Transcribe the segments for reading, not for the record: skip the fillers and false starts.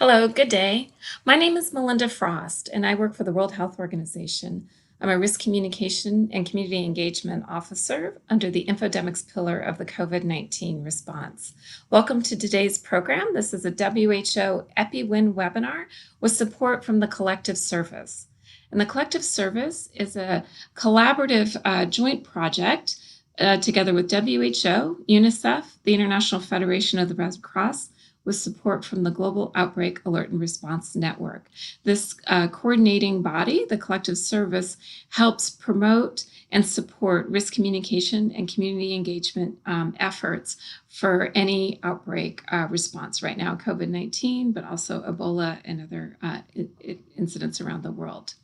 Hello, good day. My name is Melinda Frost, and I work for the World Health Organization. I'm a Risk Communication and Community Engagement Officer under the Infodemics pillar of the COVID-19 response. Welcome to today's program. This is a WHO EPI-WIN webinar with support from the Collective Service. And the Collective Service is a collaborative joint project together with WHO, UNICEF, the International Federation of the Red Cross, with support from the Global Outbreak Alert and Response Network. This coordinating body, the Collective Service, helps promote and support risk communication and community engagement efforts for any outbreak response right now, COVID-19, but also Ebola and other incidents around the world.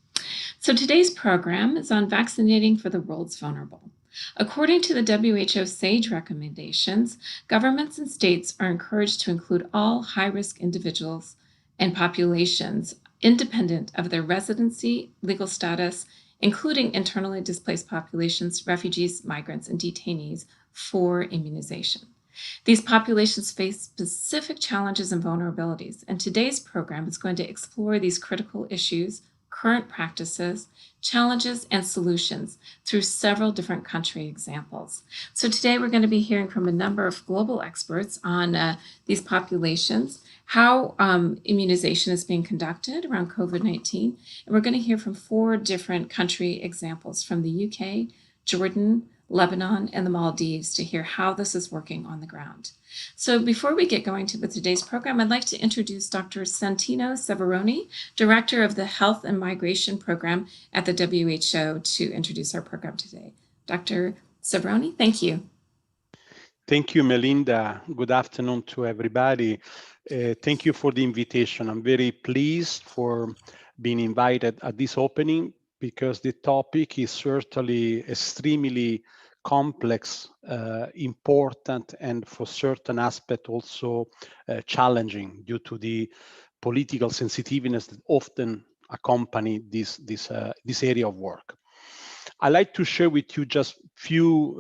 So today's program is on vaccinating for the world's vulnerable. According to the WHO SAGE recommendations, governments and states are encouraged to include all high-risk individuals and populations independent of their residency, legal status, including internally displaced populations, refugees, migrants, and detainees for immunization. These populations face specific challenges and vulnerabilities, and today's program is going to explore these critical issues, current practices, challenges, and solutions through several different country examples. So today we're going to be hearing from a number of global experts on these populations, how immunization is being conducted around COVID-19, and we're going to hear from 4 different country examples from the UK, Jordan, Lebanon, and the Maldives to hear how this is working on the ground. So before we get going with today's program, I'd like to introduce Dr. Santino Severoni, Director of the Health and Migration Program at the WHO, to introduce our program today. Dr. Severoni, thank you. Thank you, Melinda. Good afternoon to everybody. Thank you for the invitation. I'm very pleased for being invited at this opening because the topic is certainly extremely complex, important, and for certain aspect also challenging due to the political sensitiveness that often accompany this area of work. I'd like to share with you just few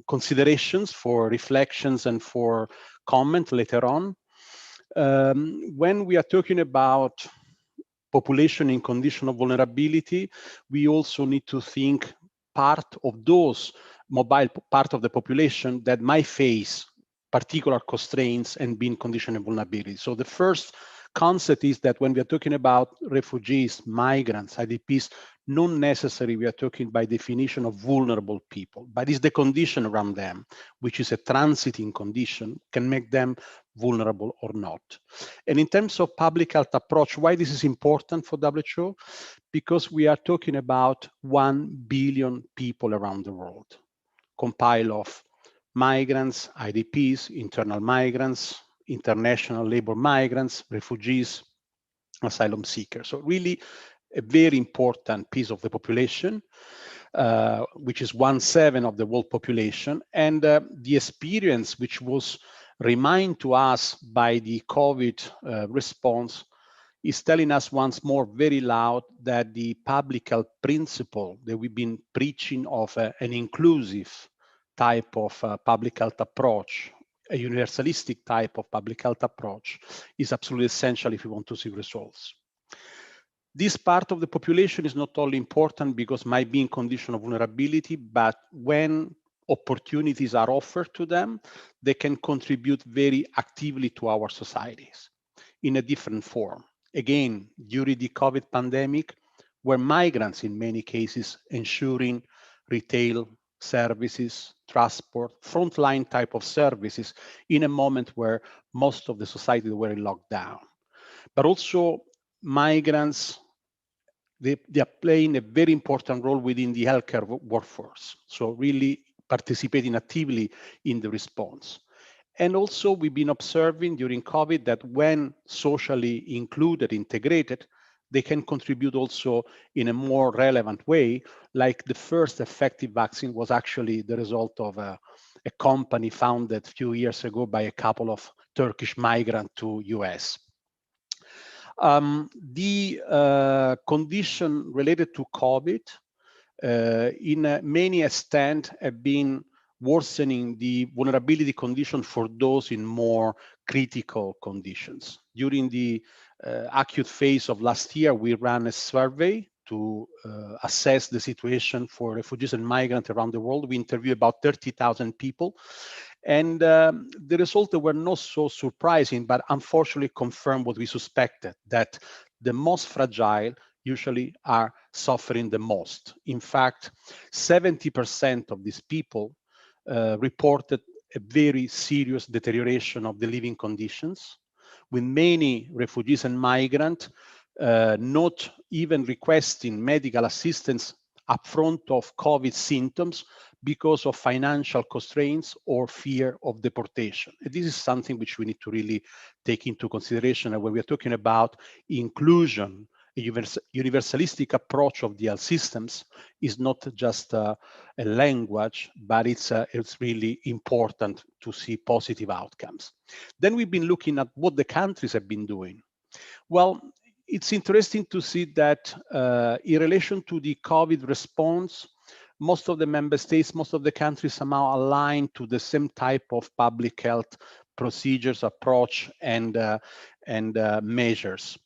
considerations for reflections and for comment later on. When we are talking about population in condition of vulnerability, we also need to think part of those mobile part of the population that might face particular constraints and be in condition of vulnerability. So the first concept is that when we are talking about refugees, migrants, IDPs, not necessarily we are talking by definition of vulnerable people, but it's the condition around them, which is a transiting condition, can make them vulnerable or not. And in terms of public health approach, why this is important for WHO? Because we are talking about 1 billion people around the world, compiled of migrants, IDPs, internal migrants, international labor migrants, refugees, asylum seekers. So really a very important piece of the population, which is 1/7 of the world population. And the experience which was reminded to us by the COVID response is telling us once more very loud that the public health principle that we've been preaching of an inclusive type of public health approach, a universalistic type of public health approach, is absolutely essential if we want to see results. This part of the population is not only important because it might be in condition of vulnerability, but when opportunities are offered to them, they can contribute very actively to our societies in a different form. Again, during the COVID pandemic, were migrants in many cases ensuring retail services, transport, frontline type of services in a moment where most of the society were in lockdown. But also migrants, they are playing a very important role within the healthcare workforce. So really participating actively in the response. And also we've been observing during COVID that when socially included, integrated, they can contribute also in a more relevant way, like the first effective vaccine was actually the result of a company founded a few years ago by a couple of Turkish migrants to US. The condition related to COVID in many extent have been worsening the vulnerability condition for those in more critical conditions. During the acute phase of last year, we ran a survey to assess the situation for refugees and migrants around the world. We interviewed about 30,000 people. And the results were not so surprising, but unfortunately confirmed what we suspected, that the most fragile usually are suffering the most. In fact, 70% of these people reported a very serious deterioration of the living conditions, with many refugees and migrants not even requesting medical assistance upfront of COVID symptoms because of financial constraints or fear of deportation. And this is something which we need to really take into consideration. And when we're talking about inclusion, a universalistic approach of the health systems is not just a language, but it's really important to see positive outcomes. Then we've been looking at what the countries have been doing. Well, it's interesting to see that in relation to the COVID response, most of the member states, most of the countries somehow aligned to the same type of public health procedures, approach, and measures.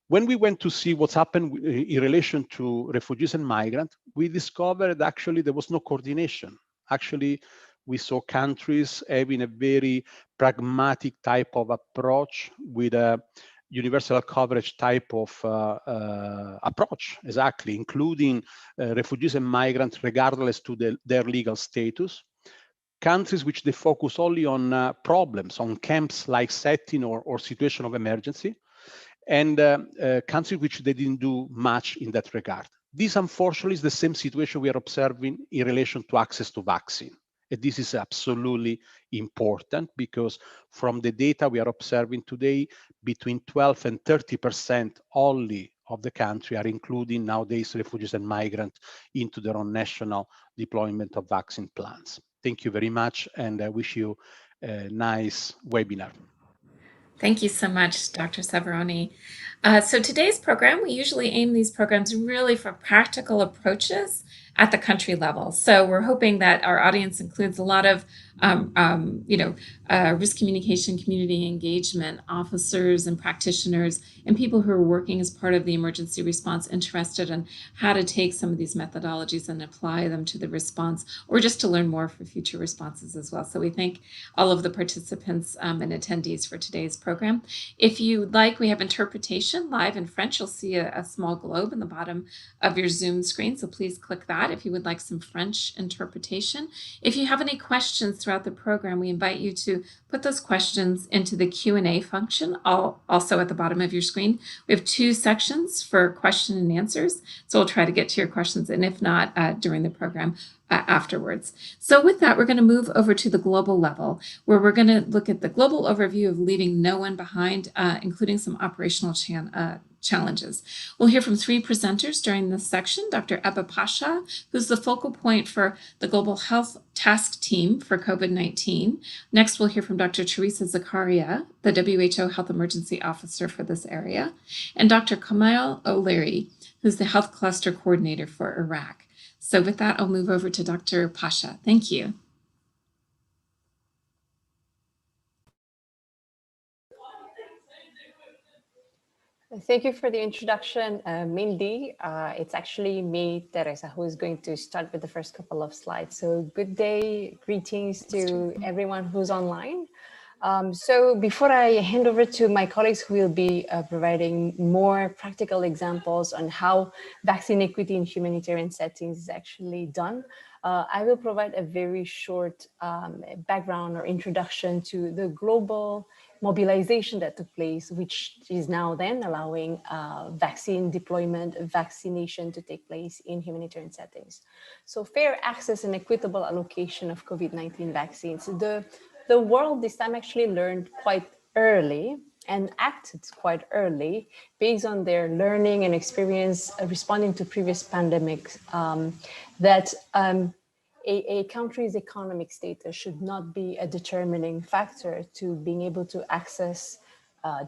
When we went to see what's happened in relation to refugees and migrants, we discovered actually there was no coordination. Actually, we saw countries having a very pragmatic type of approach with a universal coverage type of approach, exactly, including refugees and migrants regardless to their legal status. Countries which they focus only on problems, on camps-like setting or situation of emergency, and countries which they didn't do much in that regard. This, unfortunately, is the same situation we are observing in relation to access to vaccine. And this is absolutely important because from the data we are observing today, between 12 and 30% only of the country are including nowadays refugees and migrants into their own national deployment of vaccine plans. Thank you very much, and I wish you a nice webinar. Thank you so much, Dr. Severoni. So today's program, we usually aim these programs really for practical approaches at the country level. So we're hoping that our audience includes a lot of risk communication, community engagement officers and practitioners and people who are working as part of the emergency response, interested in how to take some of these methodologies and apply them to the response, or just to learn more for future responses as well. So we thank all of the participants and attendees for today's program. If you'd like, we have interpretation live in French. You'll see a small globe in the bottom of your Zoom screen, so please click that if you would like some French interpretation. If you have any questions throughout the program, we invite you to put those questions into the Q&A function, also at the bottom of your screen. We have two sections for question and answers, so we'll try to get to your questions, and if not, during the program afterwards. So with that, we're going to move over to the global level, where we're going to look at the global overview of leaving no one behind, including some operational challenges. We'll hear from three presenters during this section: Dr. Pasha, who's the focal point for the Global Health Task Team for COVID-19. Next, we'll hear from Dr. Teresa Zakaria, the WHO Health Emergency Officer for this area, and Dr. Kamal Olleri, who's the Health Cluster Coordinator for Iraq. So with that, I'll move over to Dr. Pasha. Thank you. Thank you for the introduction, Mindy. It's actually me, Teresa, who is going to start with the first couple of slides. So good day, greetings to everyone who's online. So before I hand over to my colleagues who will be providing more practical examples on how vaccine equity in humanitarian settings is actually done, I will provide a very short background or introduction to the global mobilization that took place, which is now then allowing vaccine deployment, vaccination to take place in humanitarian settings. So fair access and equitable allocation of COVID-19 vaccines. The world this time actually learned quite early and acted quite early based on their learning and experience responding to previous pandemics, that a country's economic status should not be a determining factor to being able to access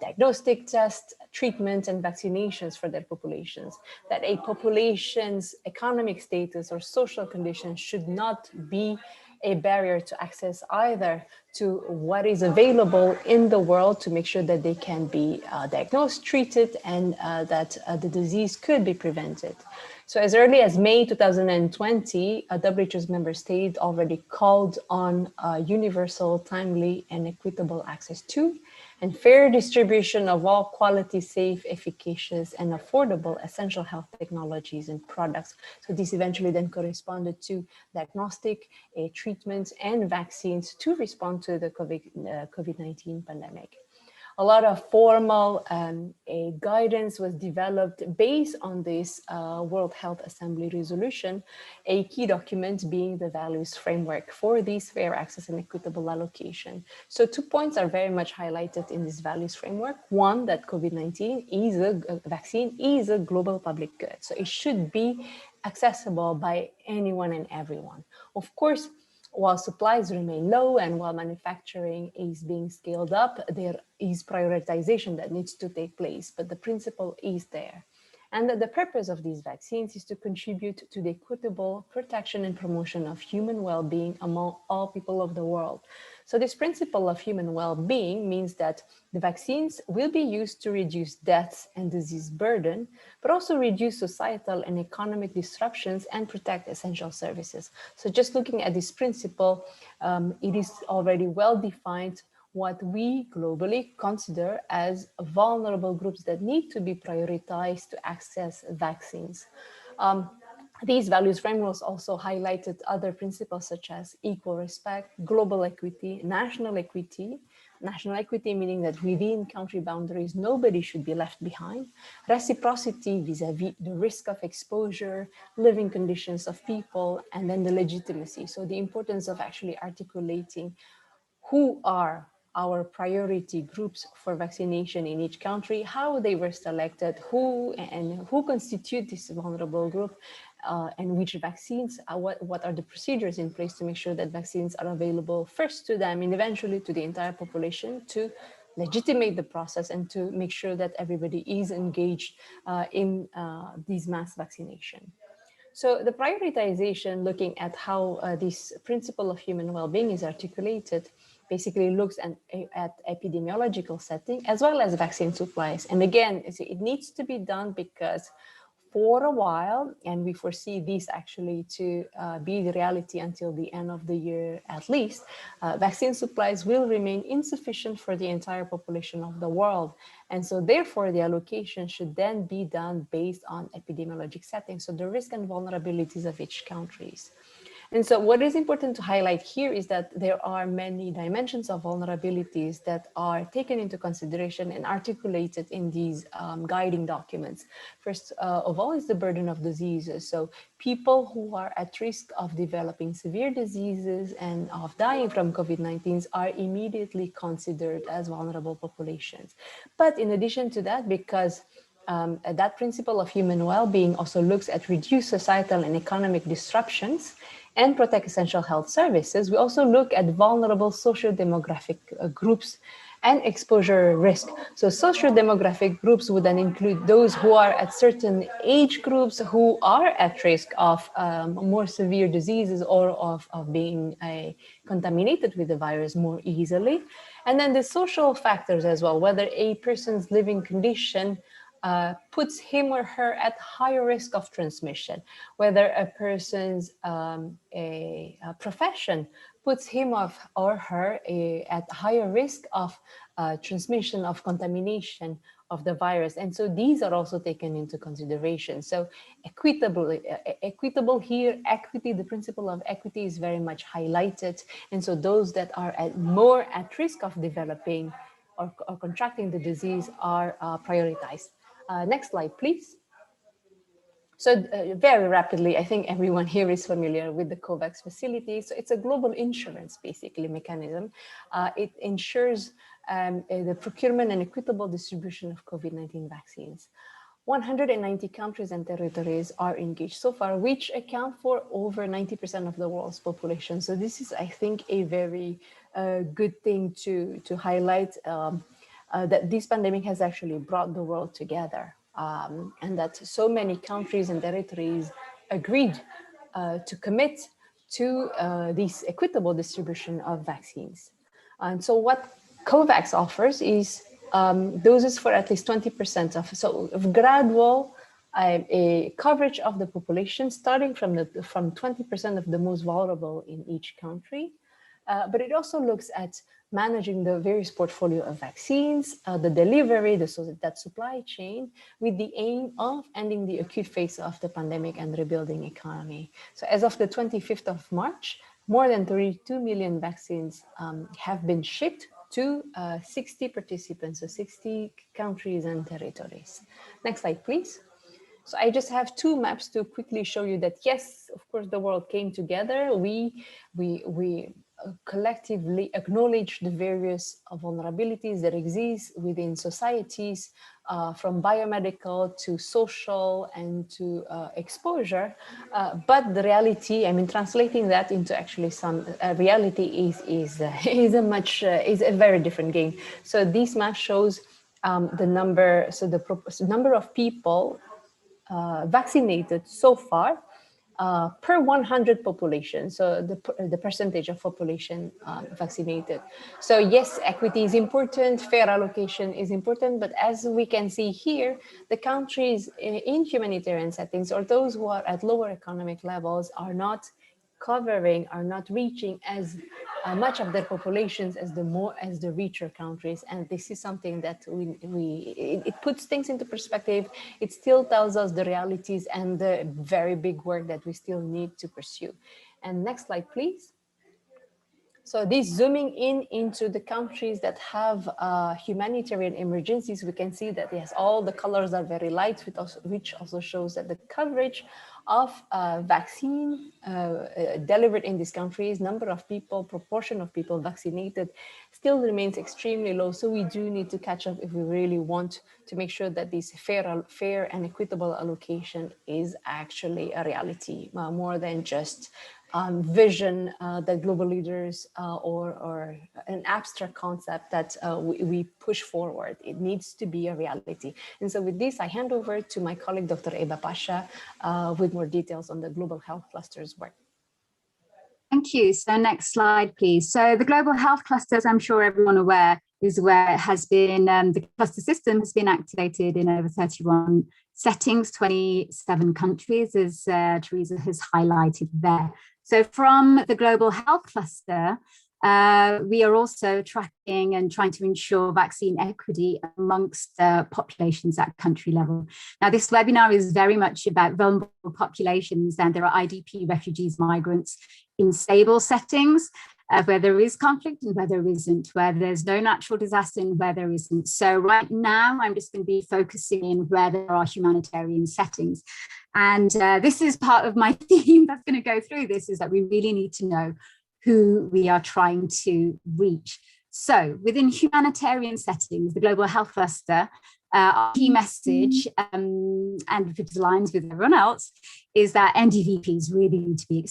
diagnostic tests, treatment, and vaccinations for their populations. That a population's economic status or social conditions should not be a barrier to access either to what is available in the world to make sure that they can be diagnosed, treated, and that the disease could be prevented. So as early as May 2020, WHO's member state already called on universal, timely, and equitable access to and fair distribution of all quality, safe, efficacious, and affordable essential health technologies and products. So this eventually then corresponded to diagnostic, treatments, and vaccines to respond to the COVID-19 pandemic. A lot of formal guidance was developed based on this World Health Assembly resolution, a key document being the values framework for this fair access and equitable allocation. So 2 points are very much highlighted in this values framework. One, that COVID-19 is a vaccine is a global public good. So it should be accessible by anyone and everyone. Of course, while supplies remain low and while manufacturing is being scaled up, there is prioritization that needs to take place, but the principle is there. And the purpose of these vaccines is to contribute to the equitable protection and promotion of human well-being among all people of the world. So this principle of human well-being means that the vaccines will be used to reduce deaths and disease burden, but also reduce societal and economic disruptions and protect essential services. So just looking at this principle, it is already well defined what we globally consider as vulnerable groups that need to be prioritized to access vaccines. These values frameworks also highlighted other principles such as equal respect, global equity, national equity meaning that within country boundaries, nobody should be left behind, reciprocity vis-a-vis the risk of exposure, living conditions of people, and then the legitimacy. So the importance of actually articulating who are our priority groups for vaccination in each country, how they were selected, who constitute this vulnerable group, and which vaccines, what are the procedures in place to make sure that vaccines are available first to them and eventually to the entire population to legitimate the process and to make sure that everybody is engaged in these mass vaccination. So the prioritization, looking at how this principle of human well-being is articulated, basically looks at epidemiological setting as well as vaccine supplies. And again, it needs to be done because for a while, and we foresee this actually to be the reality until the end of the year at least, vaccine supplies will remain insufficient for the entire population of the world. And so therefore, the allocation should then be done based on epidemiologic settings, so the risk and vulnerabilities of each countries. And so what is important to highlight here is that there are many dimensions of vulnerabilities that are taken into consideration and articulated in these guiding documents. First of all is the burden of diseases. So people who are at risk of developing severe diseases and of dying from COVID-19 are immediately considered as vulnerable populations. But in addition to that, because that principle of human well-being also looks at reduced societal and economic disruptions and protect essential health services, we also look at vulnerable socio-demographic groups and exposure risk. So socio-demographic groups would then include those who are at certain age groups who are at risk of more severe diseases or of being contaminated with the virus more easily. And then the social factors as well, whether a person's living condition puts him or her at higher risk of transmission, whether a person's profession puts him or her at higher risk of transmission, of contamination of the virus. And so these are also taken into consideration. So equitable here, equity, the principle of equity is very much highlighted. And so those that are more at risk of developing or contracting the disease are prioritized. Next slide, please. So very rapidly, I think everyone here is familiar with the COVAX facility. So it's a global insurance, basically, mechanism. It ensures the procurement and equitable distribution of COVID-19 vaccines. 190 countries and territories are engaged so far, which account for over 90% of the world's population. So this is, I think, a very good thing to highlight, that this pandemic has actually brought the world together. And that so many countries and territories agreed to commit to this equitable distribution of vaccines. And so what COVAX offers is doses for at least 20% of gradual a coverage of the population, starting from 20% of the most vulnerable in each country. But it also looks at managing the various portfolio of vaccines, the delivery, that supply chain, with the aim of ending the acute phase of the pandemic and rebuilding economy. So as of the 25th of March, more than 32 million vaccines have been shipped to 60 participants, so 60 countries and territories. Next slide, please. So I just have two maps to quickly show you that, yes, of course, the world came together. We collectively acknowledge the various vulnerabilities that exist within societies, from biomedical to social and to exposure. But the reality, I mean, translating that into actually some reality is a very different game. So this map shows the number, so the number of people vaccinated so far per 100 population, so the percentage of population vaccinated. So yes, equity is important, fair allocation is important, but as we can see here, the countries in humanitarian settings, or those who are at lower economic levels, are not covering, are not reaching as much of their populations as the richer countries. And this is something that it puts things into perspective. It still tells us the realities and the very big work that we still need to pursue. And next slide, please. So this zooming into the countries that have humanitarian emergencies, we can see that yes, all the colors are very light, which also shows that the coverage of vaccine delivered in these countries, number of people, proportion of people vaccinated still remains extremely low. So we do need to catch up if we really want to make sure that this fair and equitable allocation is actually a reality, more than just vision that global leaders or an abstract concept that we push forward. It needs to be a reality. And so with this, I hand over to my colleague, Dr. Eba Pasha, with more details on the global health cluster's work. Thank you. So next slide, please. So the global health cluster, as I'm sure everyone is aware, has been, the cluster system has been activated in over 31 settings, 27 countries, as Teresa has highlighted there. So from the global health cluster, we are also tracking and trying to ensure vaccine equity amongst populations at country level. Now, this webinar is very much about vulnerable populations, and there are IDP, refugees, migrants in stable settings, where there is conflict and where there isn't, where there's no natural disaster and where there isn't. So right now, I'm just going to be focusing in where there are humanitarian settings. And this is part of my theme that's going to go through this, is that we really need to know who we are trying to reach. So within humanitarian settings, the global health cluster, our key message, and if it aligns with everyone else, is that NDVPs really need to be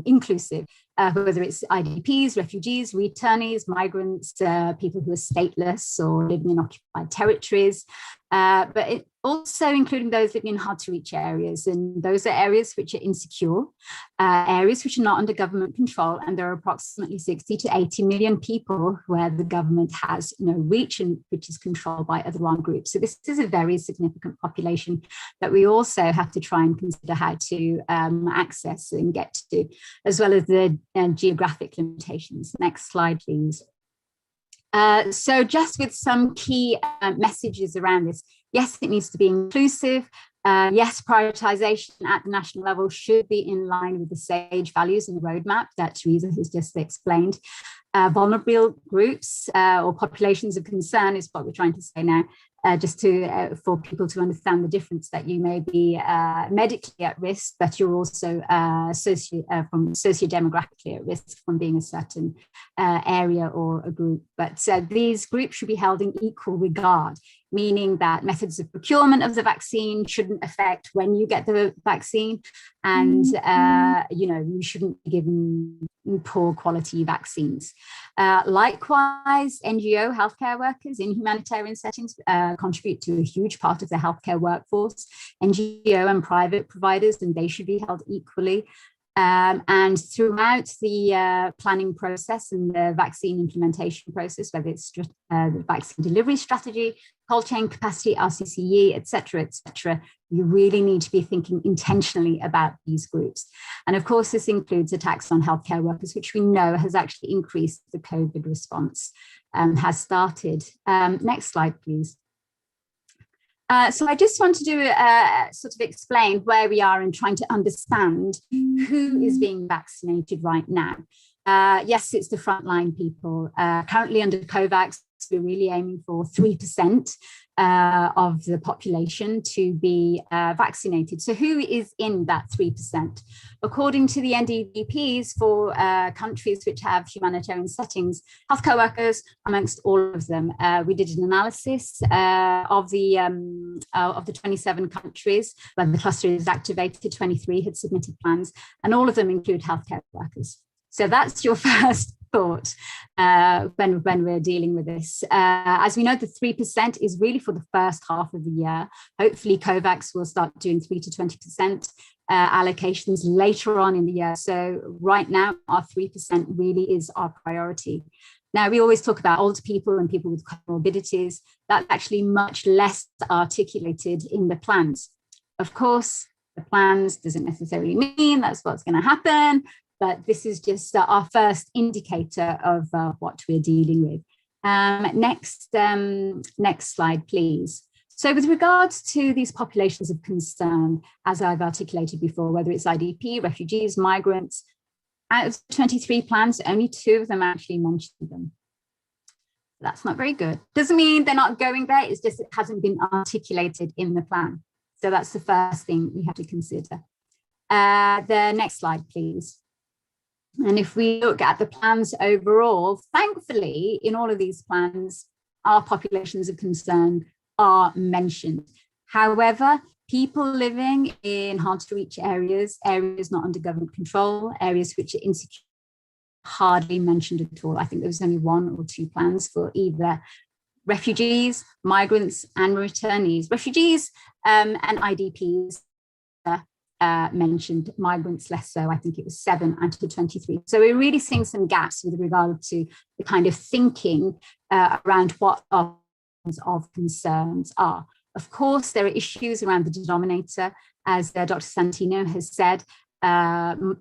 inclusive, whether it's IDPs, refugees, returnees, migrants, people who are stateless or living in occupied territories, but it also including those living in hard to reach areas. And those are areas which are insecure, areas which are not under government control. And there are approximately 60 to 80 million people where the government has no reach and which is controlled by other armed groups. So this is a very significant population that we also have to try and consider how to access and get to, as well as the geographic limitations. Next slide, please. So just with some key messages around this. Yes, it needs to be inclusive. Yes, prioritization at the national level should be in line with the SAGE values and the roadmap that Teresa has just explained. Vulnerable groups or populations of concern is what we're trying to say now, just to for people to understand the difference, that you may be medically at risk, but you're also socio-demographically at risk from being a certain area or a group. But these groups should be held in equal regard, meaning that methods of procurement of the vaccine shouldn't affect when you get the vaccine, and you shouldn't be given poor quality vaccines. Likewise, NGO healthcare workers in humanitarian settings contribute to a huge part of the healthcare workforce, NGO and private providers, and they should be held equally. And throughout the planning process and the vaccine implementation process, whether it's the vaccine delivery strategy, cold chain capacity, RCCE, et cetera, you really need to be thinking intentionally about these groups. And of course, this includes attacks on healthcare workers, which we know has actually increased the COVID response, has started. Next slide, please. So I just want to sort of explain where we are in trying to understand who is being vaccinated right now. Yes, it's the frontline people. Currently under COVAX, we're really aiming for 3% of the population to be vaccinated. So who is in that 3%? According to the NDVPs for countries which have humanitarian settings, healthcare workers amongst all of them. We did an analysis of the 27 countries where the cluster is activated. 23 had submitted plans, and all of them include healthcare workers. So that's your first thought when we're dealing with this. As we know, the 3% is really for the first half of the year. Hopefully COVAX will start doing 3 to 20% allocations later on in the year. So right now, our 3% really is our priority. Now, we always talk about older people and people with comorbidities. That's actually much less articulated in the plans. Of course, the plans doesn't necessarily mean that's what's going to happen, but this is just our first indicator of what we're dealing with. Next slide, please. So with regards to these populations of concern, as I've articulated before, whether it's IDP, refugees, migrants, out of 23 plans, only 2 of them actually mentioned them. That's not very good. Doesn't mean they're not going there, it's just it hasn't been articulated in the plan. So that's the first thing we have to consider. The next slide, please. And if we look at the plans overall, thankfully, in all of these plans, our populations of concern are mentioned. However, people living in hard to reach areas, areas not under government control, areas which are insecure, hardly mentioned at all. I think there was only 1 or 2 plans for either refugees, migrants, and returnees. Refugees and IDPs mentioned, migrants less so. I think it was 7 out of 23. So we're really seeing some gaps with regard to the kind of thinking around what our of concerns are. Of course, there are issues around the denominator, as Dr. Santino has said.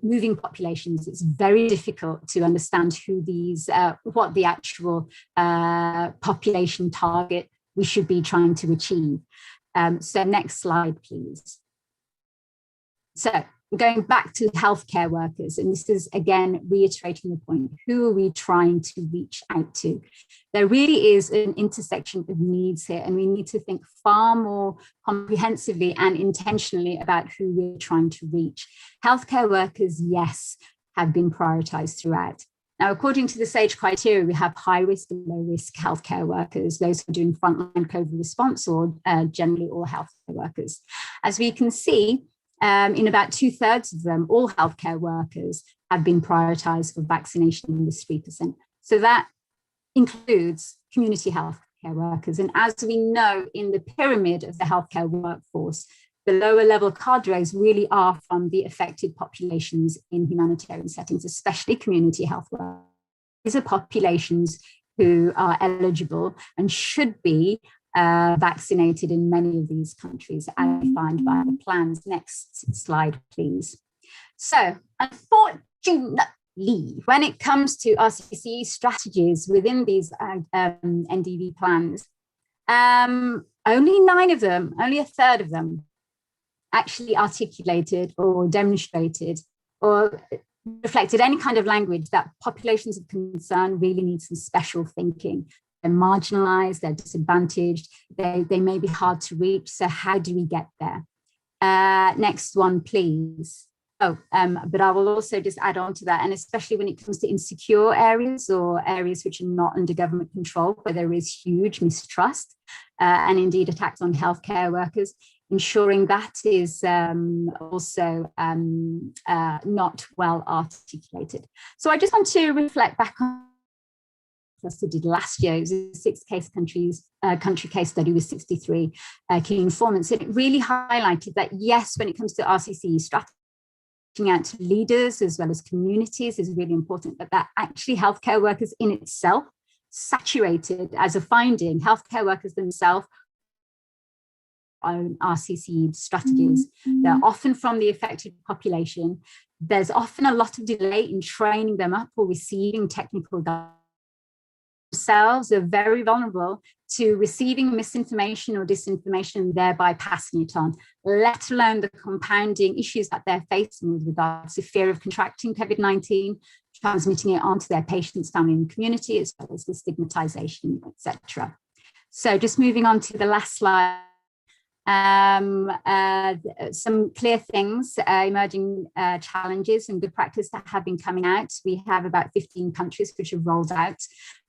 Moving populations, it's very difficult to understand who these, what the actual population target we should be trying to achieve. So next slide, please. So going back to healthcare workers, and this is again reiterating the point, who are we trying to reach out to? There really is an intersection of needs here, and we need to think far more comprehensively and intentionally about who we're trying to reach. Healthcare workers, yes, have been prioritized throughout. Now, according to the SAGE criteria, we have high risk and low risk healthcare workers, those who are doing frontline COVID response, or generally all healthcare workers. As we can see, in about 2/3 of them, all healthcare workers have been prioritized for vaccination in this 3%. So that includes community healthcare workers. And as we know, in the pyramid of the healthcare workforce, the lower level cadres really are from the affected populations in humanitarian settings, especially community health workers. These are populations who are eligible and should be vaccinated in many of these countries as defined by the plans. Next slide, please. So unfortunately, when it comes to RCPC strategies within these NDV plans, only 9 of them, only 1/3 of them, actually articulated or demonstrated or reflected any kind of language that populations of concern really need some special thinking. They're marginalized, they're disadvantaged, they may be hard to reach. So how do we get there? Next one, please. But I will also just add on to that, and especially when it comes to insecure areas or areas which are not under government control, where there is huge mistrust and indeed attacks on healthcare workers, ensuring that is also not well articulated. So I just want to reflect back on what I did last year. It was a 6-case country case study with 63 key informants. And it really highlighted that, yes, when it comes to RCCE strategy, reaching out to leaders as well as communities is really important, but that actually healthcare workers in itself, saturated as a finding, healthcare workers themselves own RCC strategies. They're often from the affected population. There's often a lot of delay in training them up or receiving technical guidance. Themselves are very vulnerable to receiving misinformation or disinformation and thereby passing it on, let alone the compounding issues that they're facing with regards to fear of contracting COVID-19, transmitting it onto their patients, family and community, as well as the stigmatization, etc. So just moving on to the last slide. Some clear things, emerging challenges and good practice that have been coming out. We have about 15 countries which have rolled out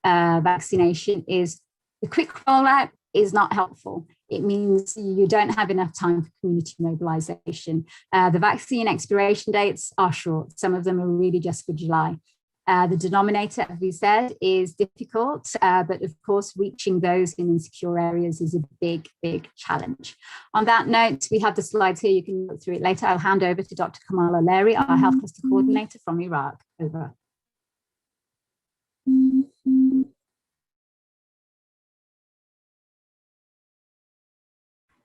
vaccination. Is the quick rollout is not helpful. It means you don't have enough time for community mobilization. The vaccine expiration dates are short. Some of them are really just for July. The denominator, as we said, is difficult, but of course, reaching those in insecure areas is a big, big challenge. On that note, we have the slides here. You can look through it later. I'll hand over to Dr. Kamal Olleri, our health cluster coordinator from Iraq. Over.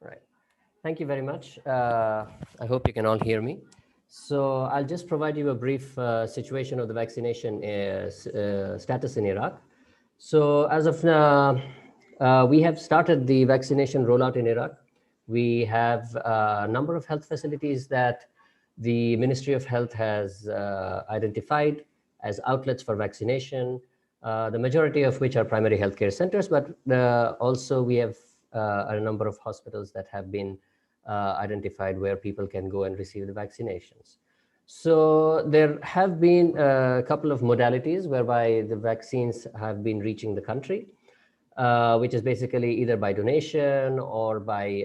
Right. Thank you very much. I hope you can all hear me. So I'll just provide you a brief situation of the vaccination status in Iraq. So as of now, we have started the vaccination rollout in Iraq. We have a number of health facilities that the Ministry of Health has identified as outlets for vaccination, the majority of which are primary healthcare centers, but also we have a number of hospitals that have been identified where people can go and receive the vaccinations. So there have been a couple of modalities whereby the vaccines have been reaching the country, which is basically either by donation or by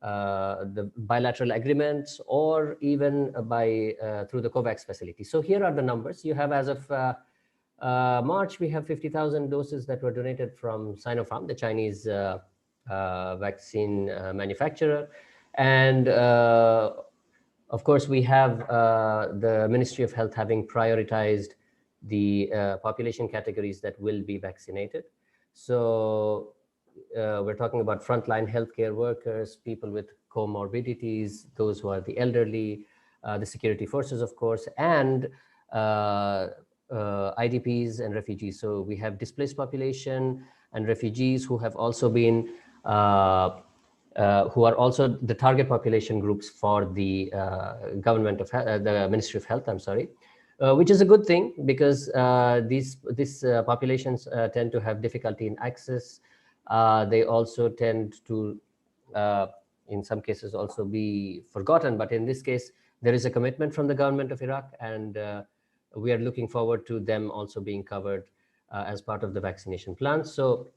the bilateral agreements, or even by through the COVAX facility. So here are the numbers. You have, as of March, we have 50,000 doses that were donated from Sinopharm, the Chinese vaccine manufacturer. And of course, we have the Ministry of Health having prioritized the population categories that will be vaccinated. So we're talking about frontline healthcare workers, people with comorbidities, those who are the elderly, the security forces, of course, and IDPs and refugees. So we have displaced population and refugees who have also been who are also the target population groups for the government of the Ministry of Health, I'm sorry, which is a good thing, because these populations tend to have difficulty in access. They also tend to, in some cases, also be forgotten. But in this case, there is a commitment from the government of Iraq, and we are looking forward to them also being covered as part of the vaccination plan. So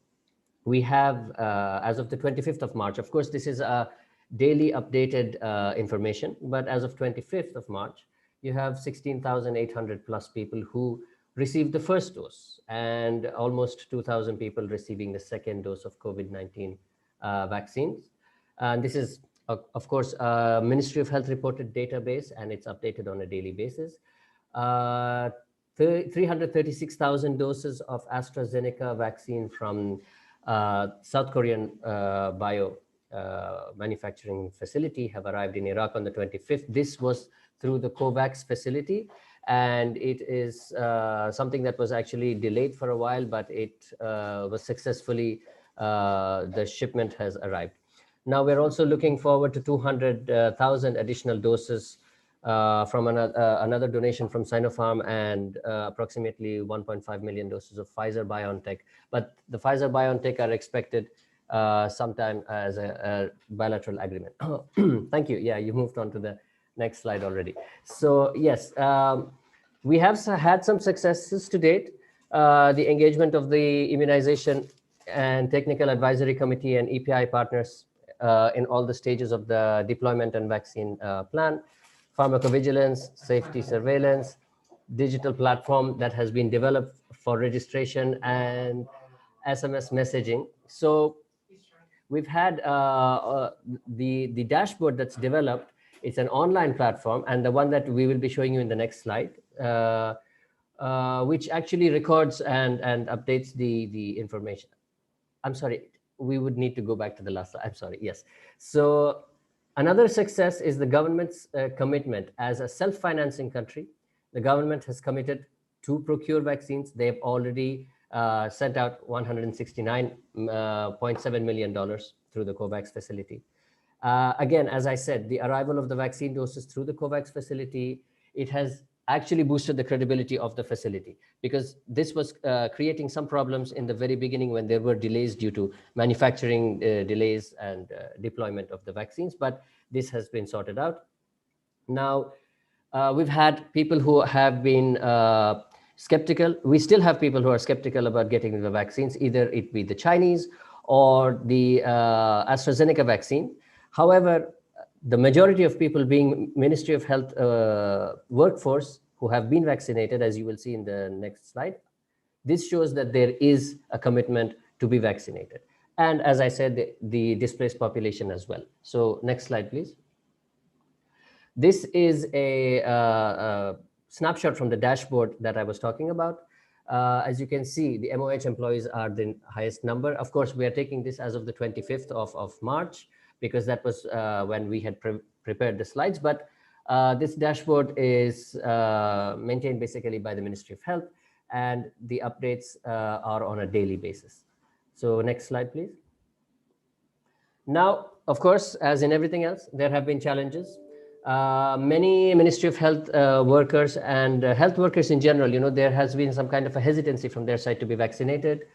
we have, as of the 25th of March, of course, this is a daily updated information, but as of 25th of March, you have 16,800 plus people who received the first dose, and almost 2,000 people receiving the second dose of COVID-19 vaccines. And this is, of course, a Ministry of Health reported database, and it's updated on a daily basis. 336,000 doses of AstraZeneca vaccine from South Korean bio manufacturing facility have arrived in Iraq on the 25th. This was through the COVAX facility, and it is something that was actually delayed for a while, but it was successfully, the shipment has arrived. Now we're also looking forward to 200,000 additional doses from another donation from Sinopharm, and approximately 1.5 million doses of Pfizer-BioNTech. But the Pfizer-BioNTech are expected sometime as a bilateral agreement. Thank you. Yeah, you moved on to the next slide already. So yes, we have had some successes to date. The engagement of the Immunization and Technical Advisory Committee and EPI partners in all the stages of the deployment and vaccine plan, pharmacovigilance, safety surveillance, digital platform that has been developed for registration, and SMS messaging. So we've had the dashboard that's developed It's an online platform, and the one that we will be showing you in the next slide, which actually records and updates the information. I'm sorry, we would need to go back to the last slide. I'm sorry, yes. So another success is the government's commitment. As a self-financing country, the government has committed to procure vaccines. They've already sent out $169.7 million through the COVAX facility. Again, as I said, the arrival of the vaccine doses through the COVAX facility, it has actually boosted the credibility of the facility, because this was creating some problems in the very beginning when there were delays due to manufacturing delays and deployment of the vaccines, but this has been sorted out. Now, we've had people who have been skeptical. We still have people who are skeptical about getting the vaccines, either it be the Chinese or the AstraZeneca vaccine. However, the majority of people being Ministry of Health workforce who have been vaccinated, as you will see in the next slide, this shows that there is a commitment to be vaccinated. And as I said, the displaced population as well. So next slide, please. This is a snapshot from the dashboard that I was talking about. As you can see, the MOH employees are the highest number. Of course, we are taking this as of the 25th of March, because that was when we had prepared the slides. But this dashboard is maintained basically by the Ministry of Health, and the updates are on a daily basis. So next slide, please. Now, of course, as in everything else, there have been challenges. Many Ministry of Health workers and health workers in general, there has been some kind of a hesitancy from their side to be vaccinated.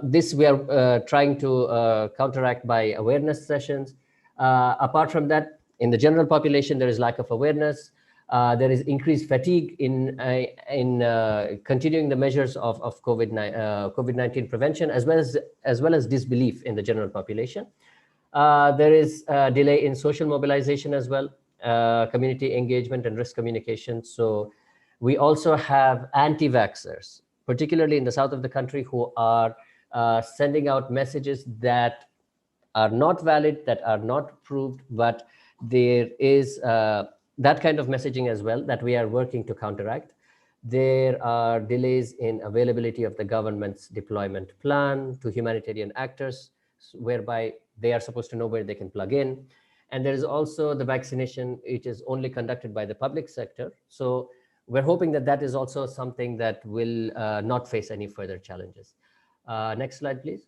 This we are trying to counteract by awareness sessions. Apart from that, in the general population, there is lack of awareness. There is increased fatigue in continuing the measures of COVID-19 prevention, as well as disbelief in the general population. There is a delay in social mobilization as well, community engagement and risk communication. So we also have anti-vaxxers, particularly in the south of the country, who are sending out messages that are not valid, that are not proved, but there is that kind of messaging as well that we are working to counteract. There are delays in availability of the government's deployment plan to humanitarian actors, whereby they are supposed to know where they can plug in. And there is also the vaccination, which is only conducted by the public sector. So we're hoping that that is also something that will not face any further challenges. Next slide, please.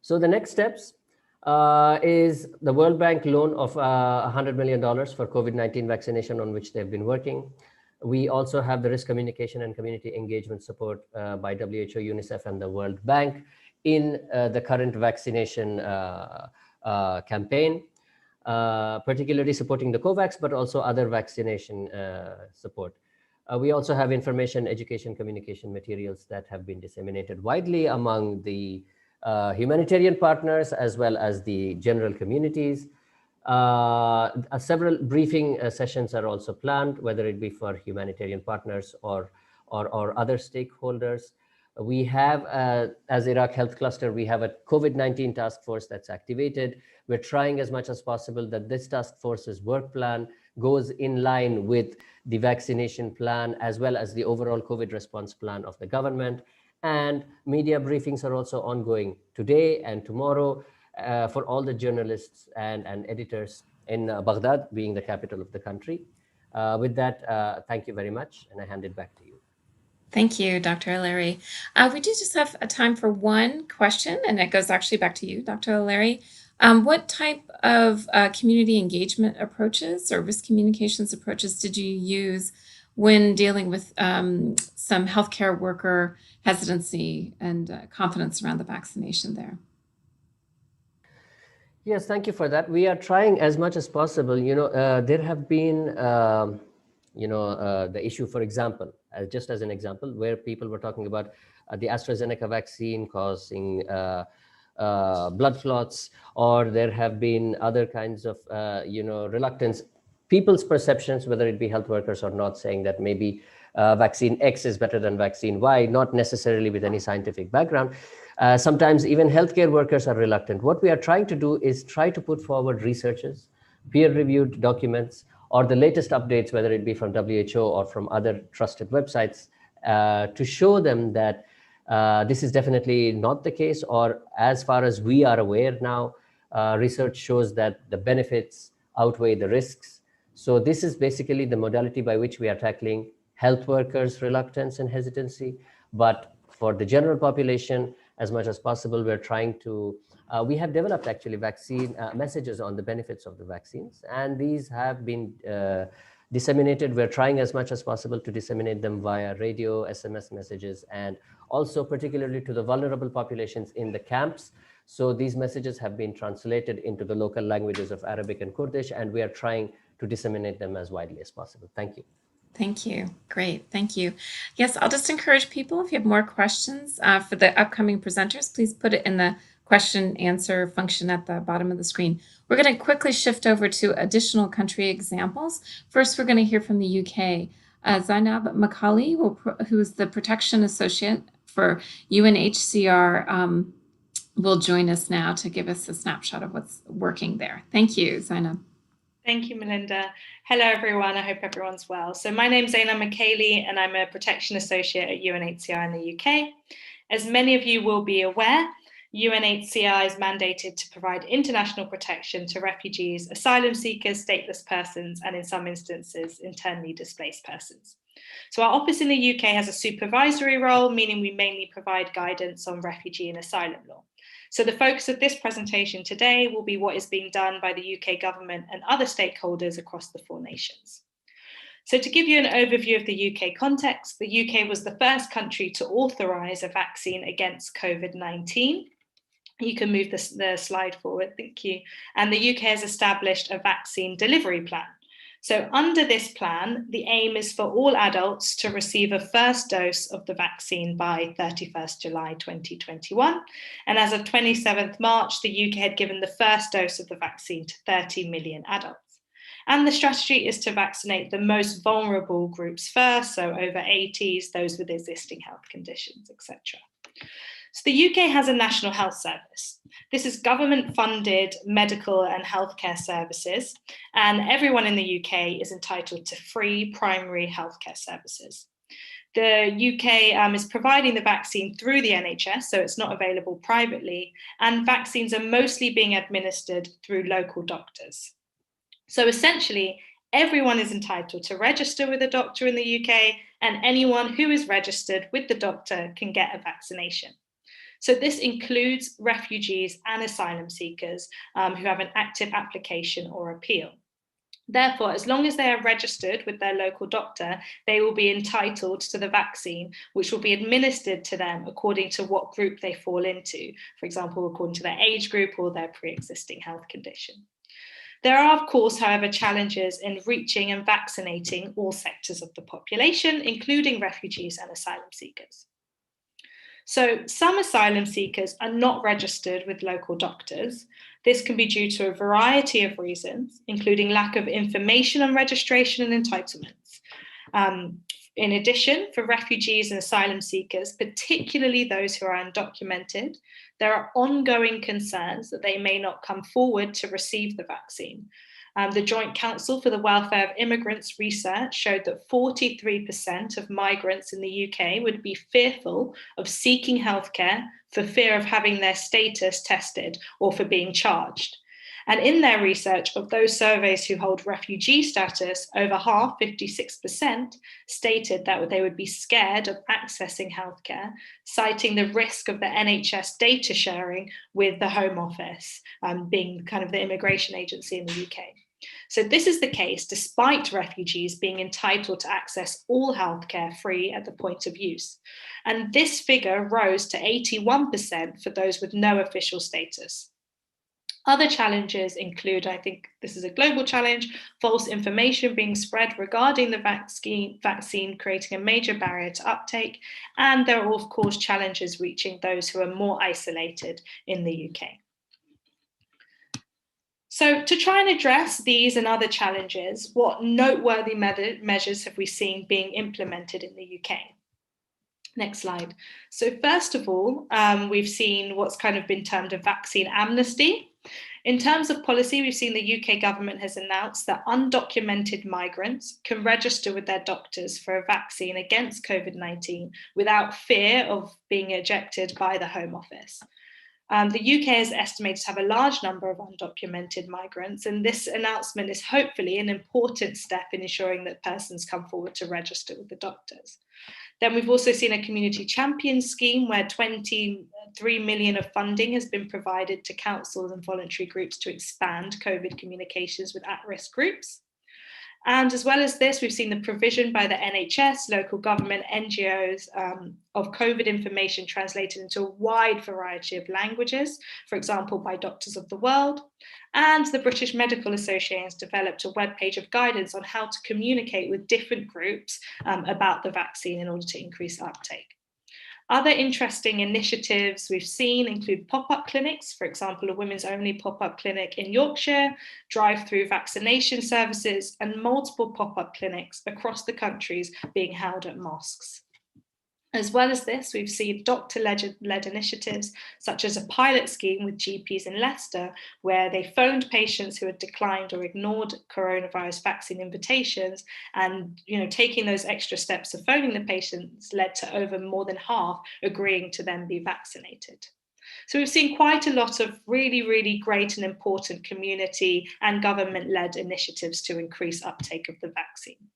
So the next steps is the World Bank loan of $100 million for COVID-19 vaccination, on which they've been working. We also have the risk communication and community engagement support by WHO, UNICEF, and the World Bank in the current vaccination campaign, particularly supporting the COVAX, but also other vaccination support. We also have information, education, communication materials that have been disseminated widely among the humanitarian partners as well as the general communities. Several briefing sessions are also planned, whether it be for humanitarian partners or other stakeholders. We have, as Iraq Health Cluster, we have a COVID-19 task force that's activated. We're trying as much as possible that this task force's work plan goes in line with the vaccination plan, as well as the overall COVID response plan of the government. And media briefings are also ongoing today and tomorrow for all the journalists and editors in Baghdad, being the capital of the country. With that, thank you very much, and I hand it back to you. Thank you, Dr. Olleri. We do just have a time for one question, and it goes actually back to you, Dr. Olleri. What type of community engagement approaches or risk communications approaches did you use when dealing with some healthcare worker hesitancy and confidence around the vaccination there? Yes, thank you for that. We are trying as much as possible. There have been, the issue, for example, just as an example, where people were talking about the AstraZeneca vaccine causing blood clots, or there have been other kinds of, reluctance, people's perceptions, whether it be health workers or not, saying that maybe vaccine X is better than vaccine Y, not necessarily with any scientific background. Sometimes even healthcare workers are reluctant. What we are trying to do is try to put forward researches, peer-reviewed documents, or the latest updates, whether it be from WHO or from other trusted websites, to show them that this is definitely not the case, or as far as we are aware now, research shows that the benefits outweigh the risks. So this is basically the modality by which we are tackling health workers' reluctance and hesitancy. But for the general population, as much as possible, we're trying to, we have developed actually vaccine messages on the benefits of the vaccines, and these have been disseminated. We're trying as much as possible to disseminate them via radio, SMS messages, and also particularly to the vulnerable populations in the camps. So these messages have been translated into the local languages of Arabic and Kurdish, and we are trying to disseminate them as widely as possible. Thank you. Thank you. Great. Thank you. Yes, I'll just encourage people, if you have more questions for the upcoming presenters, please put it in the question answer function at the bottom of the screen. We're going to quickly shift over to additional country examples. First, we're going to hear from the UK. Zainnab Makele, who is the protection associate for UNHCR, will join us now to give us a snapshot of what's working there. Thank you, Zainnab. Thank you, Melinda. Hello, everyone. I hope everyone's well. So my name's Zainnab Makele, and I'm a protection associate at UNHCR in the UK. As many of you will be aware, UNHCR is mandated to provide international protection to refugees, asylum seekers, stateless persons, and in some instances, internally displaced persons. So our office in the UK has a supervisory role, meaning we mainly provide guidance on refugee and asylum law. So the focus of this presentation today will be what is being done by the UK government and other stakeholders across the 4 nations. So to give you an overview of the UK context, the UK was the first country to authorise a vaccine against COVID-19. You can move the slide forward, thank you. And the UK has established a vaccine delivery plan. So under this plan, the aim is for all adults to receive a first dose of the vaccine by 31st July 2021. And as of 27th March, the UK had given the first dose of the vaccine to 30 million adults. And the strategy is to vaccinate the most vulnerable groups first, so over 80s, those with existing health conditions, etc. So the UK has a National Health Service. This is government-funded medical and healthcare services, and everyone in the UK is entitled to free primary healthcare services. The UK is providing the vaccine through the NHS, so it's not available privately, and vaccines are mostly being administered through local doctors. So essentially, everyone is entitled to register with a doctor in the UK, and anyone who is registered with the doctor can get a vaccination. So this includes refugees and asylum seekers who have an active application or appeal. Therefore, as long as they are registered with their local doctor, they will be entitled to the vaccine, which will be administered to them according to what group they fall into, for example, according to their age group or their pre-existing health condition. There are, of course, however, challenges in reaching and vaccinating all sectors of the population, including refugees and asylum seekers. So some asylum seekers are not registered with local doctors. This can be due to a variety of reasons, including lack of information on registration and entitlements. In addition, for refugees and asylum seekers, particularly those who are undocumented, there are ongoing concerns that they may not come forward to receive the vaccine. The Joint Council for the Welfare of Immigrants research showed that 43% of migrants in the UK would be fearful of seeking healthcare for fear of having their status tested or for being charged. And in their research of those surveys who hold refugee status, over half, 56%, stated that they would be scared of accessing healthcare, citing the risk of the NHS data sharing with the Home Office, being kind of the immigration agency in the UK. So this is the case despite refugees being entitled to access all healthcare free at the point of use. And this figure rose to 81% for those with no official status. Other challenges include, I think this is a global challenge, false information being spread regarding the vaccine, creating a major barrier to uptake. And there are, of course, challenges reaching those who are more isolated in the UK. So to try and address these and other challenges, what noteworthy measures have we seen being implemented in the UK? Next slide. So first of all, we've seen what's kind of been termed a vaccine amnesty. In terms of policy, we've seen the UK government has announced that undocumented migrants can register with their doctors for a vaccine against COVID-19 without fear of being ejected by the Home Office. The UK is estimated to have a large number of undocumented migrants, and this announcement is hopefully an important step in ensuring that persons come forward to register with the doctors. Then we've also seen a community champion scheme where 23 million of funding has been provided to councils and voluntary groups to expand COVID communications with at-risk groups. And as well as this, we've seen the provision by the NHS, local government, NGOs of COVID information translated into a wide variety of languages, for example, by Doctors of the World. And the British Medical Association has developed a webpage of guidance on how to communicate with different groups about the vaccine in order to increase uptake. Other interesting initiatives we've seen include pop-up clinics, for example, a women's only pop-up clinic in Yorkshire, drive-through vaccination services, and multiple pop-up clinics across the countries being held at mosques. As well as this, we've seen doctor-led initiatives, such as a pilot scheme with GPs in Leicester, where they phoned patients who had declined or ignored coronavirus vaccine invitations, and taking those extra steps of phoning the patients led to over more than half agreeing to then be vaccinated. So we've seen quite a lot of really, really great and important community and government-led initiatives to increase uptake of the vaccine.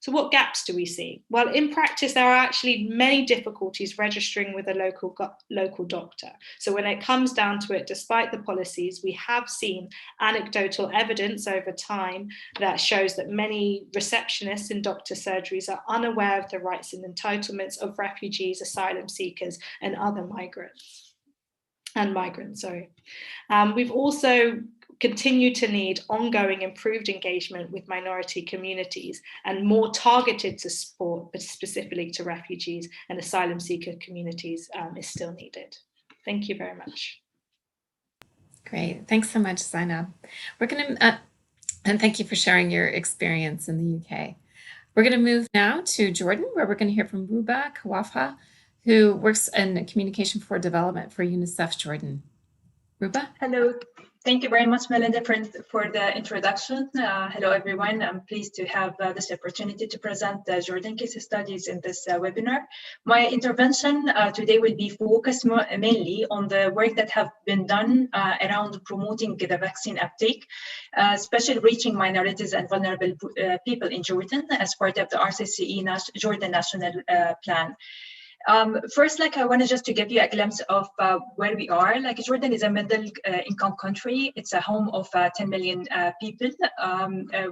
So what gaps do we see? Well, in practice, there are actually many difficulties registering with a local doctor. So when it comes down to it, despite the policies, we have seen anecdotal evidence over time that shows that many receptionists in doctor surgeries are unaware of the rights and entitlements of refugees, asylum seekers, and other migrants. We've also continue to need ongoing improved engagement with minority communities and more targeted support, but specifically to refugees and asylum seeker communities is still needed. Thank you very much. Great. Thanks so much, Zainnab. We're going to, and thank you for sharing your experience in the UK. We're going to move now to Jordan, where we're going to hear from Ruba Kawafa, who works in communication for development for UNICEF Jordan. Ruba? Hello. Thank you very much, Melinda, for the introduction. Hello, everyone. I'm pleased to have this opportunity to present the Jordan case studies in this webinar. My intervention today will be focused mainly on the work that have been done around promoting the vaccine uptake, especially reaching minorities and vulnerable people in Jordan as part of the RCPC Jordan National Plan. First, I wanted just to give you a glimpse of where we are. Jordan is a middle income country. It's a home of 10 million people.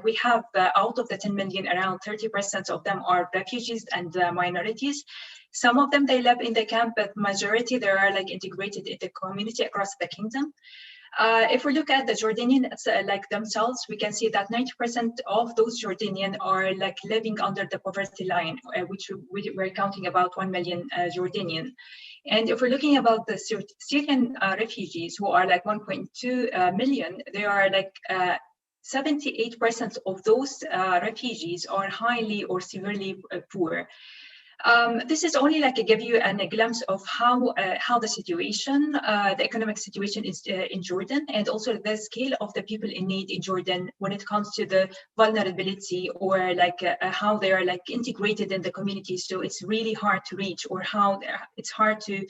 We have out of the 10 million, around 30% of them are refugees and minorities. Some of them, they live in the camp, but majority, they are integrated in the community across the kingdom. If we look at the Jordanians themselves, we can see that 90% of those Jordanians are living under the poverty line, which we're counting about 1 million Jordanian. And if we're looking about the Syrian refugees, who are 1.2 million, they are 78% of those refugees are highly or severely poor. This is only to give you a glimpse of how the situation, the economic situation is in Jordan, and also the scale of the people in need in Jordan when it comes to the vulnerability or how they are integrated in the community. So it's really hard to reach, or how it's hard to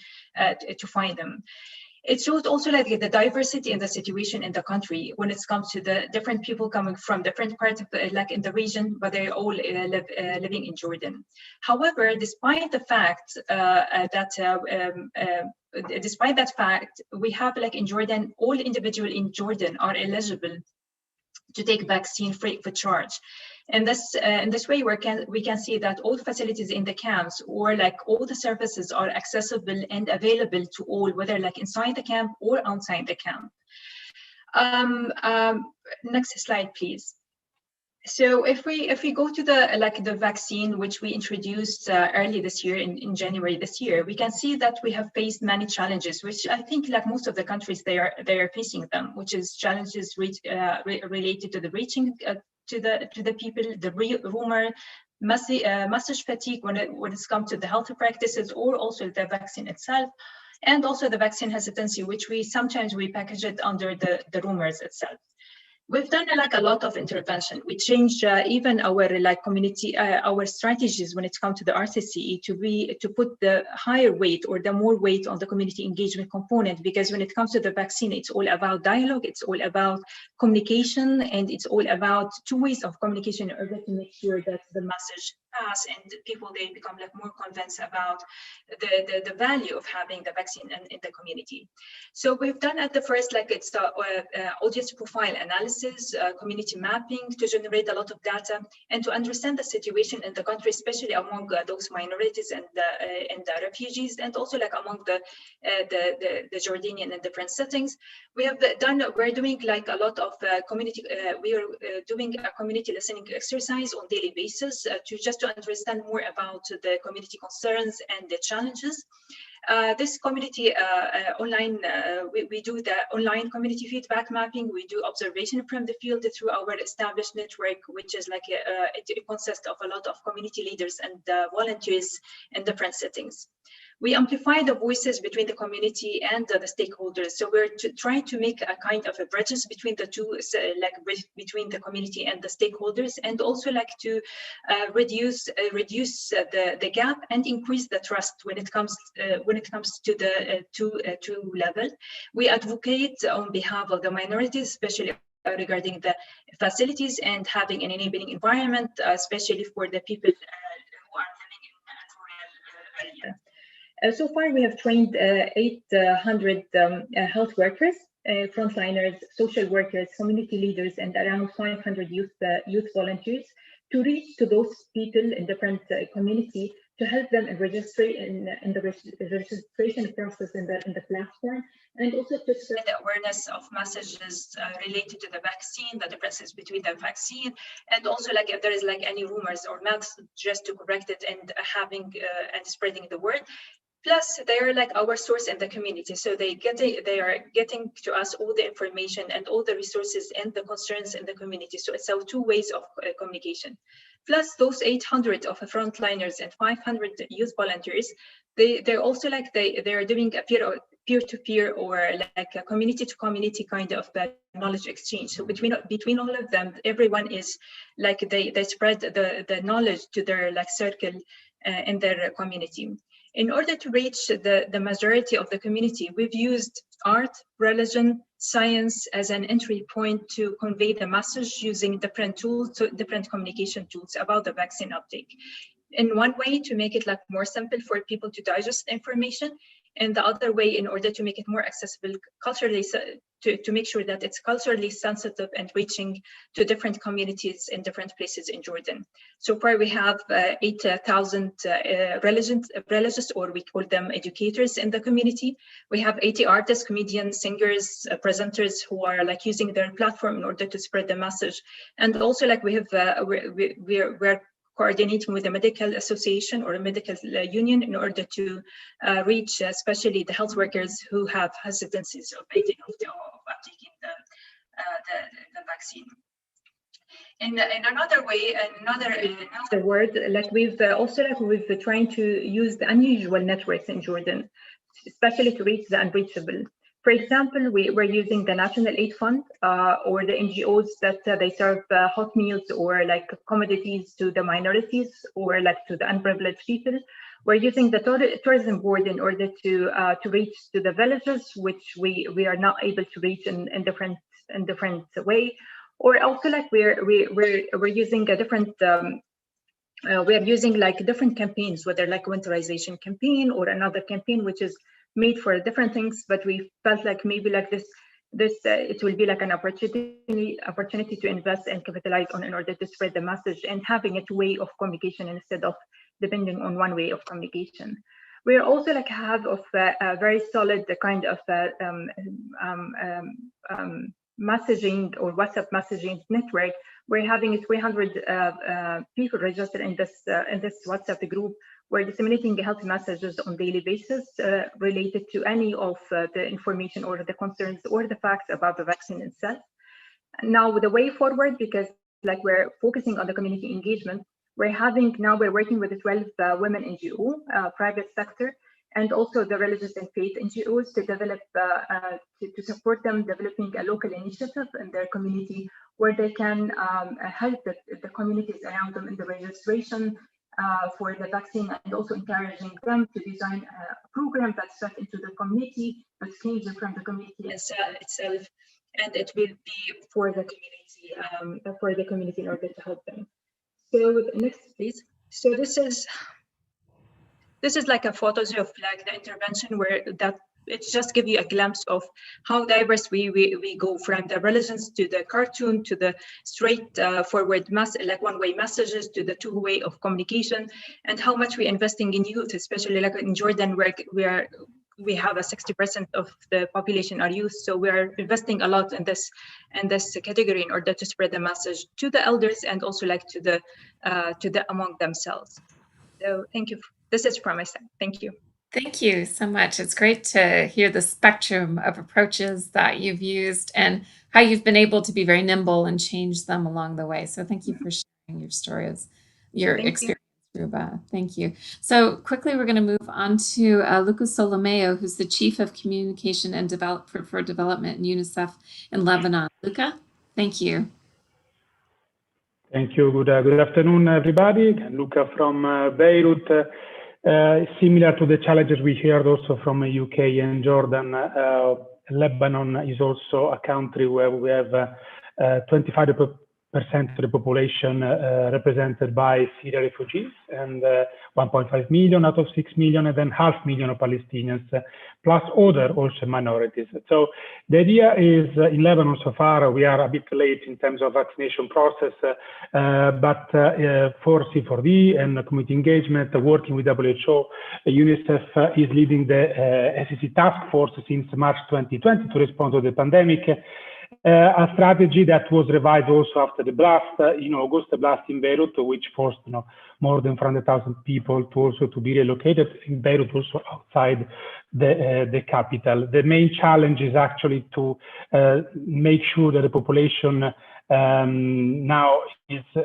find them. It shows also the diversity in the situation in the country when it comes to the different people coming from different parts of in the region, but they all living in Jordan. However, despite the fact despite that fact, we have in Jordan, all individuals in Jordan are eligible to take vaccine free of charge. And in this way, we can see that all facilities in the camps, or all the services, are accessible and available to all, whether inside the camp or outside the camp. Next slide, please. So if we go to the vaccine, which we introduced early this year, in January this year, we can see that we have faced many challenges, which I think most of the countries they are facing them, which is challenges related to the reaching to the people, the rumor, message fatigue when it comes to the health practices, or also the vaccine itself. and also the vaccine hesitancy, which we sometimes package it under the rumors itself. We've done like a lot of intervention. We changed even our like community, our strategies when it comes to the RCCE to put the higher weight or the more weight on the community engagement component, because when it comes to the vaccine, it's all about dialogue, it's all about communication, and it's all about two ways of communication in order to make sure that the message pass and people, they become like more convinced about the value of having the vaccine in the community. So we've done at the first, like it's audience profile analysis, community mapping to generate a lot of data and to understand the situation in the country, especially among those minorities and the refugees, and also like among the Jordanian in different settings. We're doing like a lot of community, we are doing a community listening exercise on daily basis to understand more about the community concerns and the challenges. This community online, we do the online community feedback mapping. We do observation from the field through our established network, which is like it consists of a lot of community leaders and volunteers in different settings. We amplify the voices between the community and the stakeholders. So we're trying to make a kind of a bridges between the two, between the community and the stakeholders, and also like to reduce the gap and increase the trust when it comes to the two level. We advocate on behalf of the minorities, especially regarding the facilities and having an enabling environment, especially for the people who are living in the rural area. So far, we have trained 800 health workers, frontliners, social workers, community leaders, and around 500 youth volunteers to reach to those people in different community to help them in registration in the registration process in the platform, and also to spread the awareness of messages related to the vaccine, the differences between the vaccine, and also like if there is like any rumors or myths, just to correct it and having and spreading the word. Plus, they are like our source in the community. So they are getting to us all the information and all the resources and the concerns in the community. So it's our two ways of communication. Plus those 800 of frontliners and 500 youth volunteers, they're also like they're doing a peer-to-peer or like a community-to-community kind of knowledge exchange. So between all of them, everyone is like they spread the knowledge to their like circle in their community. In order to reach the majority of the community, we've used art, religion, science as an entry point to convey the message using different tools, different communication tools about the vaccine uptake. In one way, to make it like more simple for people to digest information, and the other way, in order to make it more accessible culturally, to make sure that it's culturally sensitive and reaching to different communities in different places in Jordan. So far, we have 8,000 religious, or we call them educators in the community. We have 80 artists, comedians, singers, presenters who are like using their platform in order to spread the message. And also like we have, we're coordinating with a medical association or a medical union in order to reach especially the health workers who have hesitancies of taking the vaccine. In another way, another word, like we've trying to use the unusual networks in Jordan, especially to reach the unreachable. For example, we're using the National Aid Fund or the NGOs that they serve hot meals or like commodities to the minorities or like to the unprivileged people. We're using the tourism board in order to reach to the villages, which we are not able to reach in different way. Or also like we're using a different we're using like different campaigns, whether like winterization campaign or another campaign which is made for different things, but we felt like maybe like this it will be like an opportunity to invest and capitalize on in order to spread the message and having a two-way of communication instead of depending on one way of communication. We also like have of a very solid kind of messaging or WhatsApp messaging network. We're having 300 people registered in this WhatsApp group. We're disseminating health messages on daily basis related to any of the information or the concerns or the facts about the vaccine itself. Now, the way forward, because like we're focusing on the community engagement, we're working with 12 women NGO, private sector, and also the religious and faith NGOs to develop, to support them developing a local initiative in their community where they can help the communities around them in the registration for the vaccine, and also encouraging them to design a program that's set into the community, but changing from the community itself, and it will be for the community in order to help them. So next, please. So this is like a photos of like the intervention where that it just gives you a glimpse of how diverse we go from the religions to the cartoon to the straight forward like one-way messages to the two-way of communication, and how much we're investing in youth, especially like in Jordan where we have a 60% of the population are youth. So we are investing a lot in this category in order to spread the message to the elders and also like to the among themselves. So thank you. This is from my side. Thank you. Thank you so much. It's great to hear the spectrum of approaches that you've used and how you've been able to be very nimble and change them along the way. So thank you for sharing your stories, your experience, Ruba. Thank you. So quickly, we're going to move on to Lucas Solomeo, who's the Chief of Communication and for Development in UNICEF in Lebanon. Luca, thank you. Thank you. Good afternoon, everybody. Luca from Beirut. Similar to the challenges we heard also from UK and Jordan, Lebanon is also a country where we have 25% of the population represented by Syrian refugees, and 1.5 million out of 6 million, and then 500,000 of Palestinians, plus other also minorities. So the idea is in Lebanon so far, we are a bit late in terms of vaccination process, but for C4D and community engagement, working with WHO, UNICEF is leading the SEC task force since March 2020 to respond to the pandemic. A strategy that was revised also after the blast in August, the blast in Beirut, which forced more than 400,000 people to be relocated in Beirut, also outside the capital. The main challenge is actually to make sure that the population now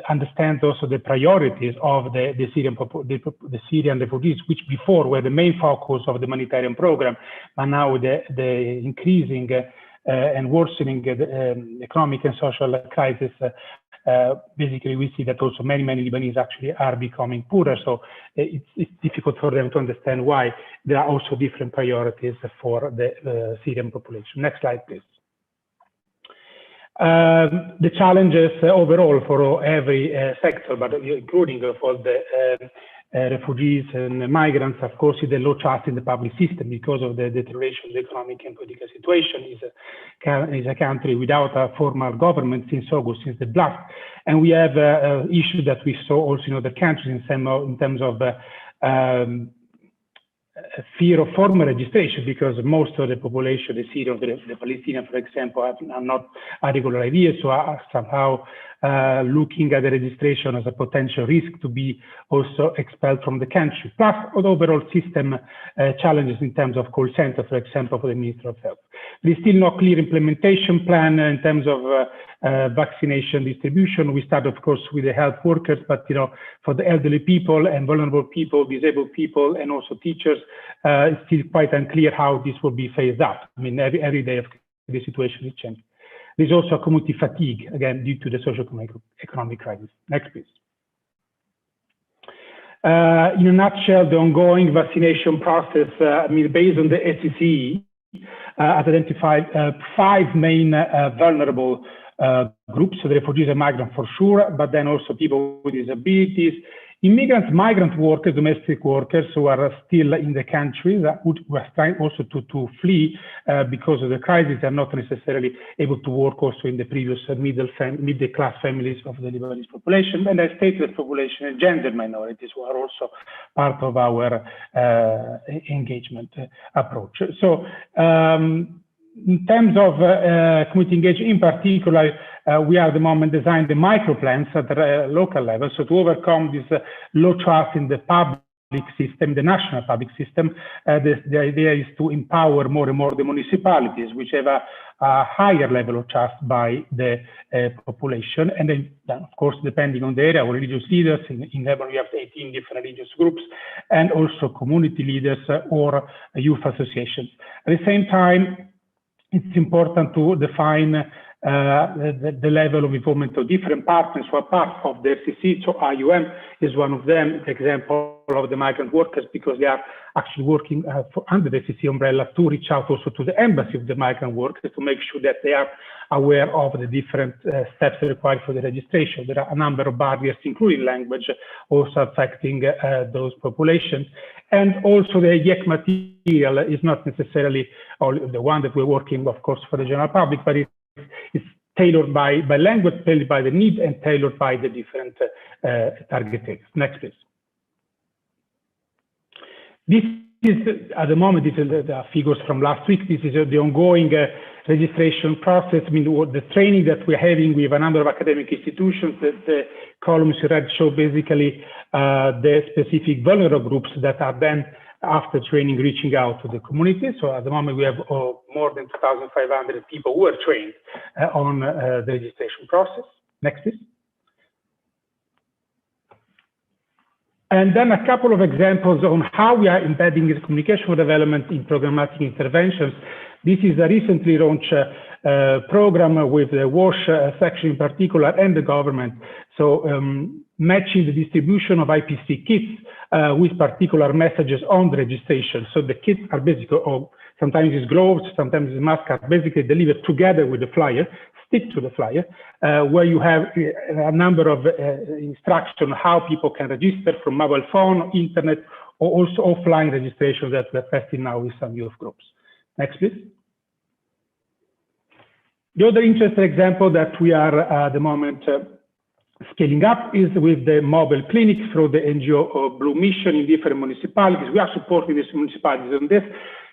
understands also the priorities of the Syrian refugees, which before were the main focus of the humanitarian program, but now the increasing and worsening economic and social crisis, basically we see that also many Lebanese actually are becoming poorer. So it's difficult for them to understand why there are also different priorities for the Syrian population. Next slide, please. The challenges overall for every sector, but including for the refugees and migrants, of course, is the low trust in the public system because of the deterioration of the economic and political situation. Is a country without a formal government since August, since the blast. And we have issues that we saw also in other countries in terms of fear of formal registration, because most of the population, the Syrian, the Palestinians, for example, are not a regular idea, so are somehow looking at the registration as a potential risk to be also expelled from the country. Plus, overall system challenges in terms of call center, for example, for the Ministry of Health. There is still no clear implementation plan in terms of vaccination distribution. We start, of course, with the health workers, but for the elderly people and vulnerable people, disabled people, and also teachers, it's still quite unclear how this will be phased out. I mean, every day of the situation is changing. There's also a community fatigue, again, due to the socio-economic crisis. Next, please. In a nutshell, the ongoing vaccination process, based on the SEC, has identified 5 main vulnerable groups, so the refugees and migrants for sure, but then also people with disabilities, immigrants, migrant workers, domestic workers who are still in the country, that were trying also to flee because of the crisis, are not necessarily able to work also in the previous middle-class families of the Lebanese population, and the stateless population and gender minorities who are also part of our engagement approach. So in terms of community engagement in particular, we are at the moment designing the micro plans at the local level. So to overcome this low trust in the public system, the national public system. The idea is to empower more and more the municipalities, which have a higher level of trust by the population. And then, of course, depending on the area, or religious leaders, in Lebanon we have 18 different religious groups, and also community leaders or youth associations. At the same time, it's important to define the level of involvement of different partners who are part of the RCC. So IUM is one of them, the example of the migrant workers, because they are actually working under the RCC umbrella to reach out also to the embassy of the migrant workers to make sure that they are aware of the different steps required for the registration. There are a number of barriers, including language, also affecting those populations. And also the YEC material is not necessarily the one that we're working, of course, for the general public, but it's tailored by language, tailored by the need, and tailored by the different target areas. Next, please. This is, at the moment, this is the figures from last week. This is the ongoing registration process. I mean, the training that we're having with a number of academic institutions. The columns you read show basically the specific vulnerable groups that are then, after training, reaching out to the community. So at the moment, we have more than 2,500 people who are trained on the registration process. Next, please. And then a couple of examples on how we are embedding this communication for development in programmatic interventions. This is a recently launched program with the WASH section in particular and the government. So matching the distribution of IPC kits with particular messages on the registration. So the kits are basically, sometimes it's gloves, sometimes it's masks, are basically delivered together with the flyer, stick to the flyer, where you have a number of instructions on how people can register from mobile phone, internet, or also offline registration that we're testing now with some youth groups. Next, please. The other interesting example that we are at the moment scaling up is with the mobile clinics through the NGO Blue Mission in different municipalities. We are supporting these municipalities on this.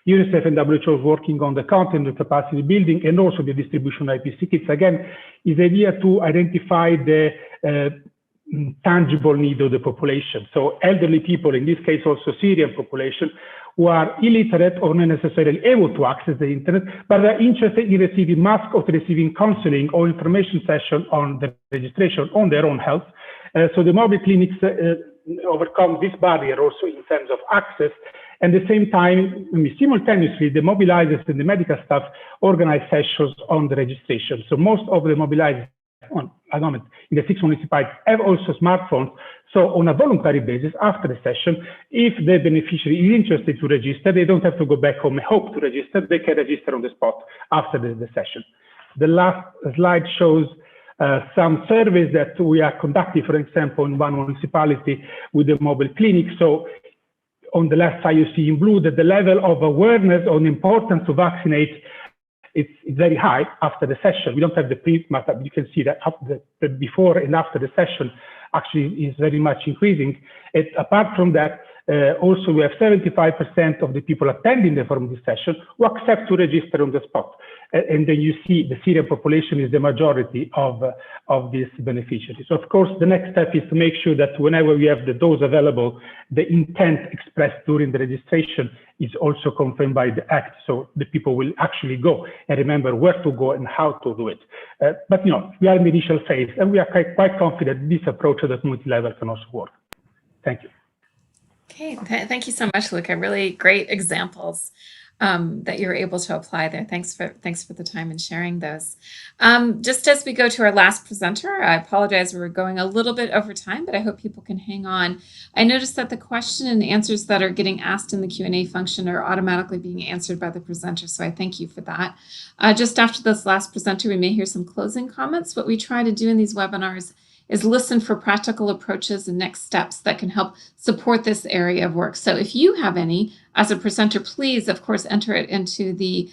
UNICEF and WHO is working on the content, the capacity building, and also the distribution of IPC kits. Again, is the idea to identify the tangible need of the population. So elderly people, in this case also Syrian population, who are illiterate or not necessarily able to access the internet, but are interested in receiving masks or receiving counseling or information session on the registration on their own health. So the mobile clinics overcome this barrier also in terms of access. And at the same time, simultaneously, the mobilizers and the medical staff organize sessions on the registration. So most of the mobilizers in the 6 municipalities have also smartphones. So on a voluntary basis, after the session, if the beneficiary is interested to register, they don't have to go back home and hope to register. They can register on the spot after the session. The last slide shows some surveys that we are conducting, for example, in one municipality with the mobile clinic. So on the left side, you see in blue that the level of awareness on the importance to vaccinate it's very high after the session. We don't have the print, but you can see that the before and after the session actually is very much increasing. Apart from that, also we have 75% of the people attending the formal session who accept to register on the spot. And then you see the Syrian population is the majority of these beneficiaries. So of course, the next step is to make sure that whenever we have the dose available, the intent expressed during the registration is also confirmed by the act. So the people will actually go and remember where to go and how to do it. But you know, we are in the initial phase and we are quite confident this approach at the community level can also work. Thank you. Okay, thank you so much, Luca. Really great examples that you're able to apply there. Thanks for the time and sharing those. Just as we go to our last presenter, I apologize, we're going a little bit over time, but I hope people can hang on. I noticed that the question and answers that are getting asked in the Q&A function are automatically being answered by the presenter, so I thank you for that. Just after this last presenter, we may hear some closing comments. What we try to do in these webinars is listen for practical approaches and next steps that can help support this area of work. So if you have any as a presenter, please, of course, enter it into the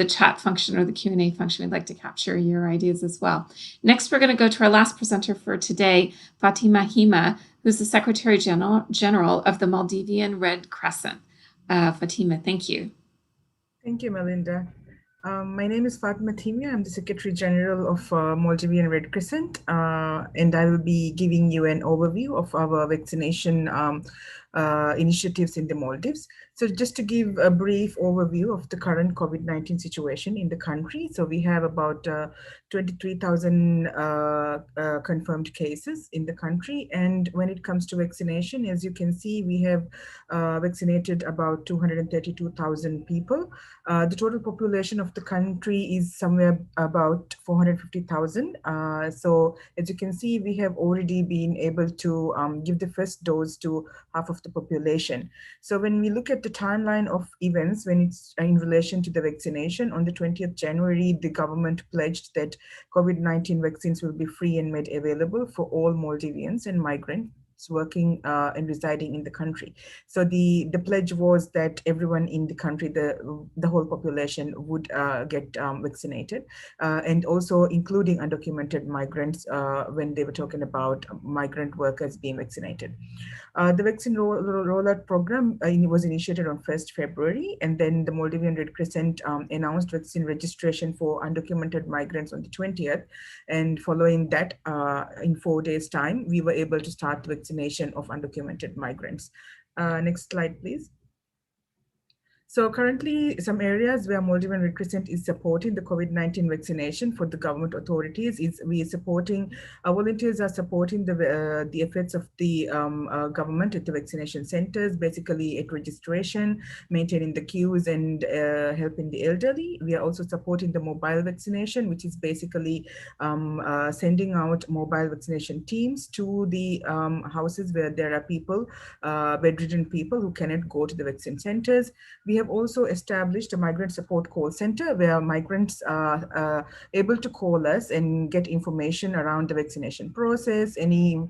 chat function or the Q&A function. We'd like to capture your ideas as well. Next, we're going to go to our last presenter for today, Fatima Hima, who's the Secretary General of the Maldivian Red Crescent. Fatima, thank you. Thank you, Melinda. My name is Fatima Hima. I'm the Secretary General of Maldivian Red Crescent, and I will be giving you an overview of our vaccination initiatives in the Maldives. So just to give a brief overview of the current COVID-19 situation in the country. So we have about 23,000 confirmed cases in the country. And when it comes to vaccination, as you can see, we have vaccinated about 232,000 people. The total population of the country is somewhere about 450,000. So as you can see, we have already been able to give the first dose to half of the population. So when we look at the timeline of events, when it's in relation to the vaccination, on the 20th January, the government pledged that COVID-19 vaccines will be free and made available for all Maldivians and migrants working and residing in the country. So the pledge was that everyone in the country, the whole population would get vaccinated, and also including undocumented migrants when they were talking about migrant workers being vaccinated. The vaccine rollout program was initiated on 1st February, and then the Maldivian Red Crescent announced vaccine registration for undocumented migrants on the 20th. And following that, in 4 days' time, we were able to start the vaccination of undocumented migrants. Next slide, please. So currently, some areas where Maldivian Red Crescent is supporting the COVID-19 vaccination for the government authorities is we are supporting, volunteers are supporting the efforts of the government at the vaccination centers, basically at registration, maintaining the queues and helping the elderly. We are also supporting the mobile vaccination, which is basically sending out mobile vaccination teams to the houses where there are people, bedridden people who cannot go to the vaccine centers. We have also established a migrant support call center where migrants are able to call us and get information around the vaccination process, any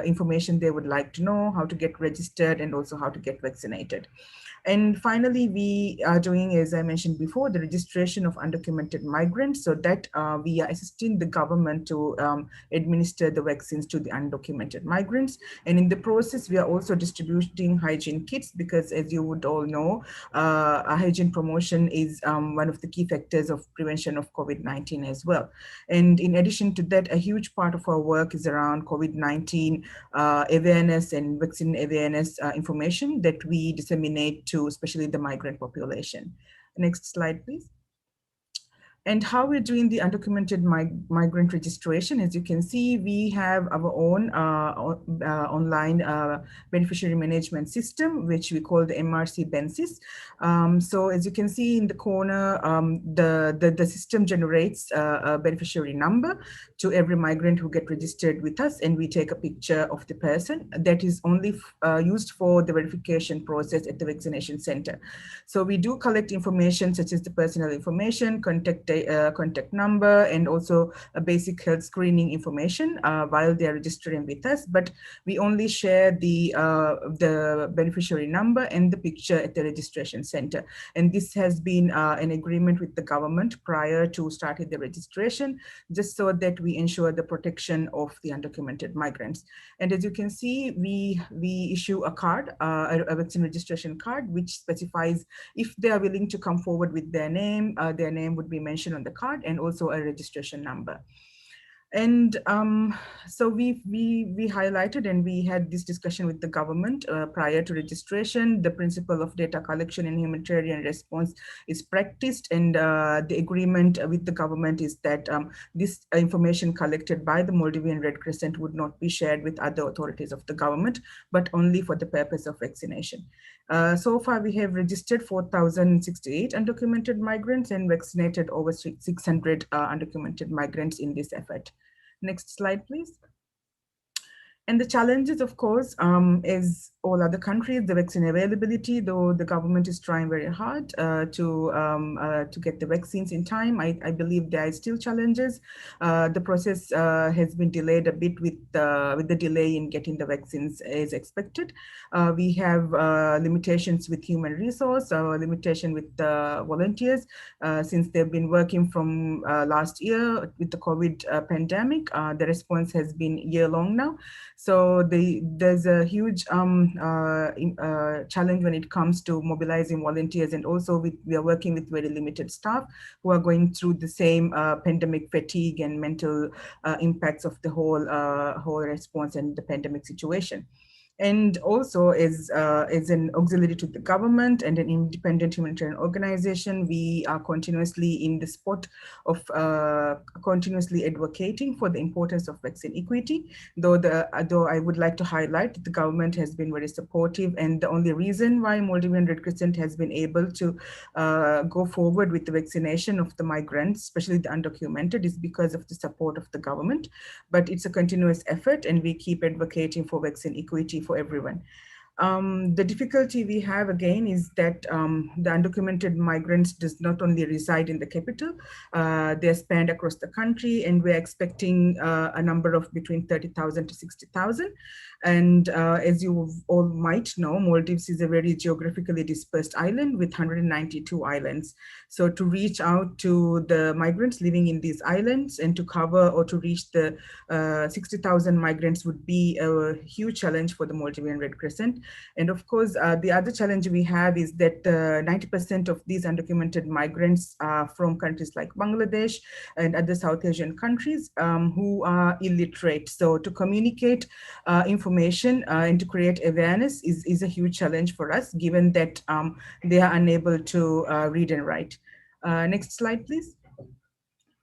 information they would like to know, how to get registered, and also how to get vaccinated. And finally, we are doing, as I mentioned before, the registration of undocumented migrants, so that we are assisting the government to administer the vaccines to the undocumented migrants. And in the process, we are also distributing hygiene kits because, as you would all know, hygiene promotion is one of the key factors of prevention of COVID-19 as well. And in addition to that, a huge part of our work is around COVID-19 awareness and vaccine awareness information that we disseminate to especially the migrant population. Next slide, please. And how we're doing the undocumented migrant registration, as you can see, we have our own online beneficiary management system, which we call the MRC Bensis. So as you can see in the corner, the system generates a beneficiary number to every migrant who get registered with us, and we take a picture of the person. That is only used for the verification process at the vaccination center. So we do collect information such as the personal information, contact number, and also a basic health screening information while they are registering with us. But we only share the beneficiary number and the picture at the registration center. And this has been an agreement with the government prior to starting the registration, just so that we ensure the protection of the undocumented migrants. And as you can see, we issue a card, a vaccine registration card, which specifies if they are willing to come forward with their name would be mentioned on the card, and also a registration number. And so we highlighted, and we had this discussion with the government prior to registration. The principle of data collection and humanitarian response is practiced, and the agreement with the government is that this information collected by the Maldivian Red Crescent would not be shared with other authorities of the government, but only for the purpose of vaccination. So far, we have registered 4,068 undocumented migrants and vaccinated over 600 undocumented migrants in this effort. Next slide, please. And the challenges, of course, is all other countries, the vaccine availability, though the government is trying very hard to get the vaccines in time. I believe there are still challenges. The process has been delayed a bit with the delay in getting the vaccines as expected. We have limitations with human resource, limitation with volunteers, since they've been working from last year with the COVID pandemic. The response has been year-long now. So there's a huge challenge when it comes to mobilizing volunteers, and also we are working with very limited staff who are going through the same pandemic fatigue and mental impacts of the whole response and the pandemic situation. And also as an auxiliary to the government and an independent humanitarian organization, we are continuously in the spot of continuously advocating for the importance of vaccine equity, though I would like to highlight that the government has been very supportive, and the only reason why Maldivian Red Crescent has been able to go forward with the vaccination of the migrants, especially the undocumented, is because of the support of the government. But it's a continuous effort, and we keep advocating for vaccine equity for everyone. The difficulty we have again is that the undocumented migrants does not only reside in the capital, they're spanned across the country, and we're expecting a number of between 30,000 to 60,000. And as you all might know, Maldives is a very geographically dispersed island with 192 islands. So to reach out to the migrants living in these islands and to cover or to reach the 60,000 migrants would be a huge challenge for the Maldivian Red Crescent. And of course, the other challenge we have is that 90% of these undocumented migrants are from countries like Bangladesh and other South Asian countries who are illiterate. So to communicate information and to create awareness is a huge challenge for us, given that they are unable to read and write. Next slide, please.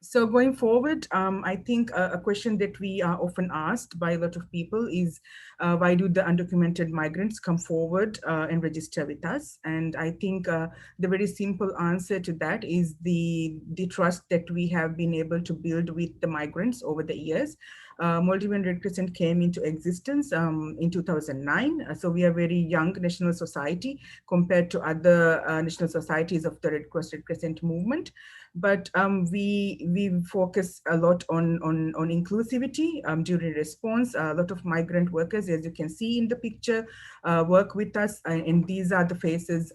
So going forward, I think a question that we are often asked by a lot of people is, why do the undocumented migrants come forward and register with us? And I think the very simple answer to that is the trust that we have been able to build with the migrants over the years. Maldivian Red Crescent came into existence in 2009. So we are a very young national society compared to other national societies of the Red Cross Red Crescent movement. But we focus a lot on inclusivity during response. A lot of migrant workers, as you can see in the picture, work with us, and these are the faces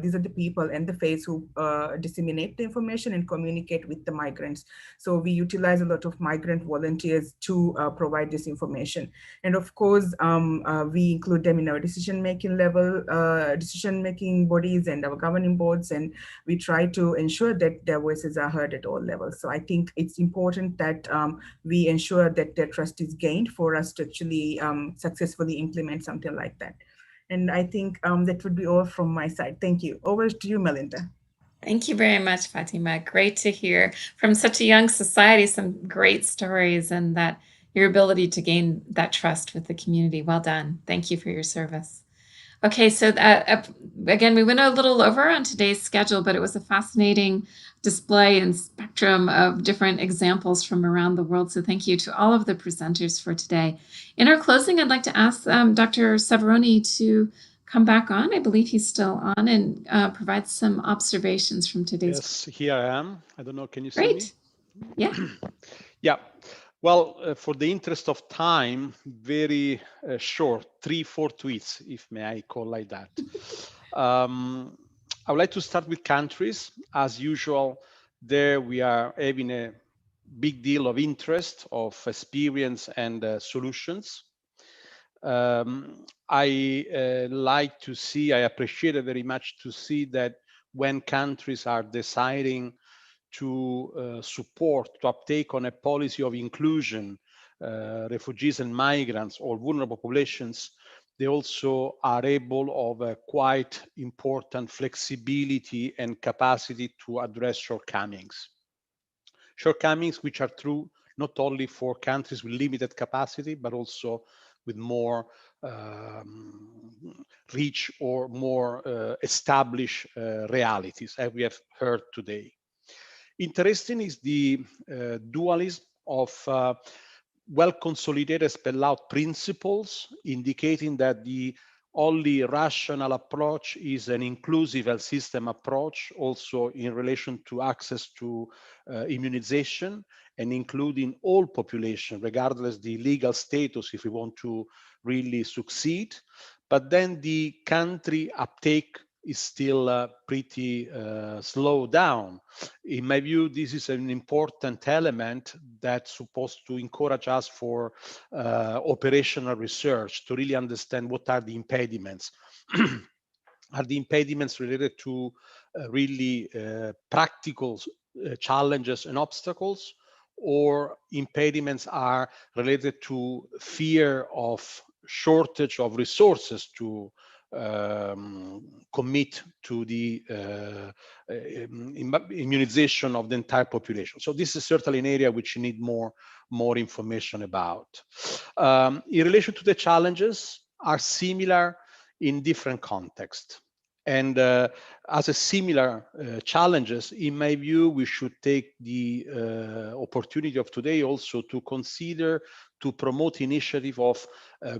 these are the people and the face who disseminate the information and communicate with the migrants. So we utilize a lot of migrant volunteers to provide this information. And of course, we include them in our decision-making bodies and our governing boards, and we try to ensure that their voices are heard at all levels. So I think it's important that we ensure that their trust is gained for us to actually successfully implement something like that. And I think that would be all from my side. Thank you. Over to you, Melinda. Thank you very much, Fatima. Great to hear from such a young society, some great stories, and that your ability to gain that trust with the community. Well done. Thank you for your service. Okay, so again, we went a little over on today's schedule, but it was a fascinating display and spectrum of different examples from around the world. So thank you to all of the presenters for today. In our closing, I'd like to ask Dr. Severoni to come back on. I believe he's still on, and provide some observations from today's. Yes, here I am. I don't know, can you see Great. me? Yeah. Yeah. Well, for the interest of time, very short, 3-4 tweets, if may I call like that. I would like to start with countries. As usual, there we are having a big deal of interest, of experience and solutions. I like to see, I appreciate it very much to see that when countries are deciding to support, to uptake on a policy of inclusion, refugees and migrants or vulnerable populations, they also are able of a quite important flexibility and capacity to address shortcomings. Shortcomings which are true not only for countries with limited capacity, but also with more rich or more established realities, as we have heard today. Interesting is the dualism of well-consolidated spelled out principles, indicating that the only rational approach is an inclusive health system approach, also in relation to access to immunization, and including all population, regardless the legal status, if we want to really succeed. But then the country uptake is still pretty slow down. In my view, this is an important element that's supposed to encourage us for operational research to really understand what are the impediments. Are the impediments related to really practical challenges and obstacles, or impediments are related to fear of shortage of resources to commit to the immunization of the entire population. So this is certainly an area which you need more information about. In relation to the challenges are similar in different contexts. And as a similar challenges, in my view, we should take the opportunity of today also to consider to promote initiative of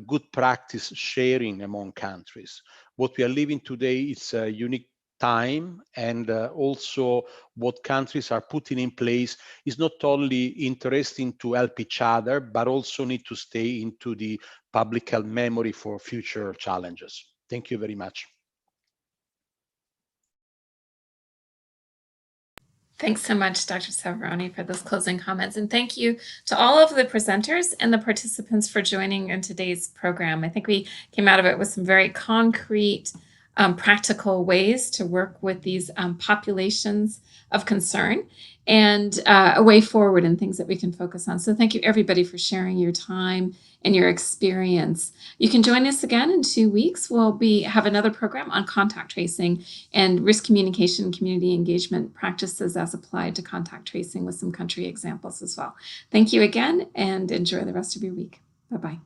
good practice sharing among countries. What we are living today is a unique time, and also what countries are putting in place is not only interesting to help each other, but also need to stay into the public health memory for future challenges. Thank you very much. Thanks so much, Dr. Severoni, for those closing comments. And thank you to all of the presenters and the participants for joining in today's program. I think we came out of it with some very concrete, practical ways to work with these populations of concern and a way forward and things that we can focus on. So thank you, everybody, for sharing your time and your experience. You can join us again in 2 weeks. We'll have another program on contact tracing and risk communication, community engagement practices as applied to contact tracing with some country examples as well. Thank you again, and enjoy the rest of your week. Bye-bye.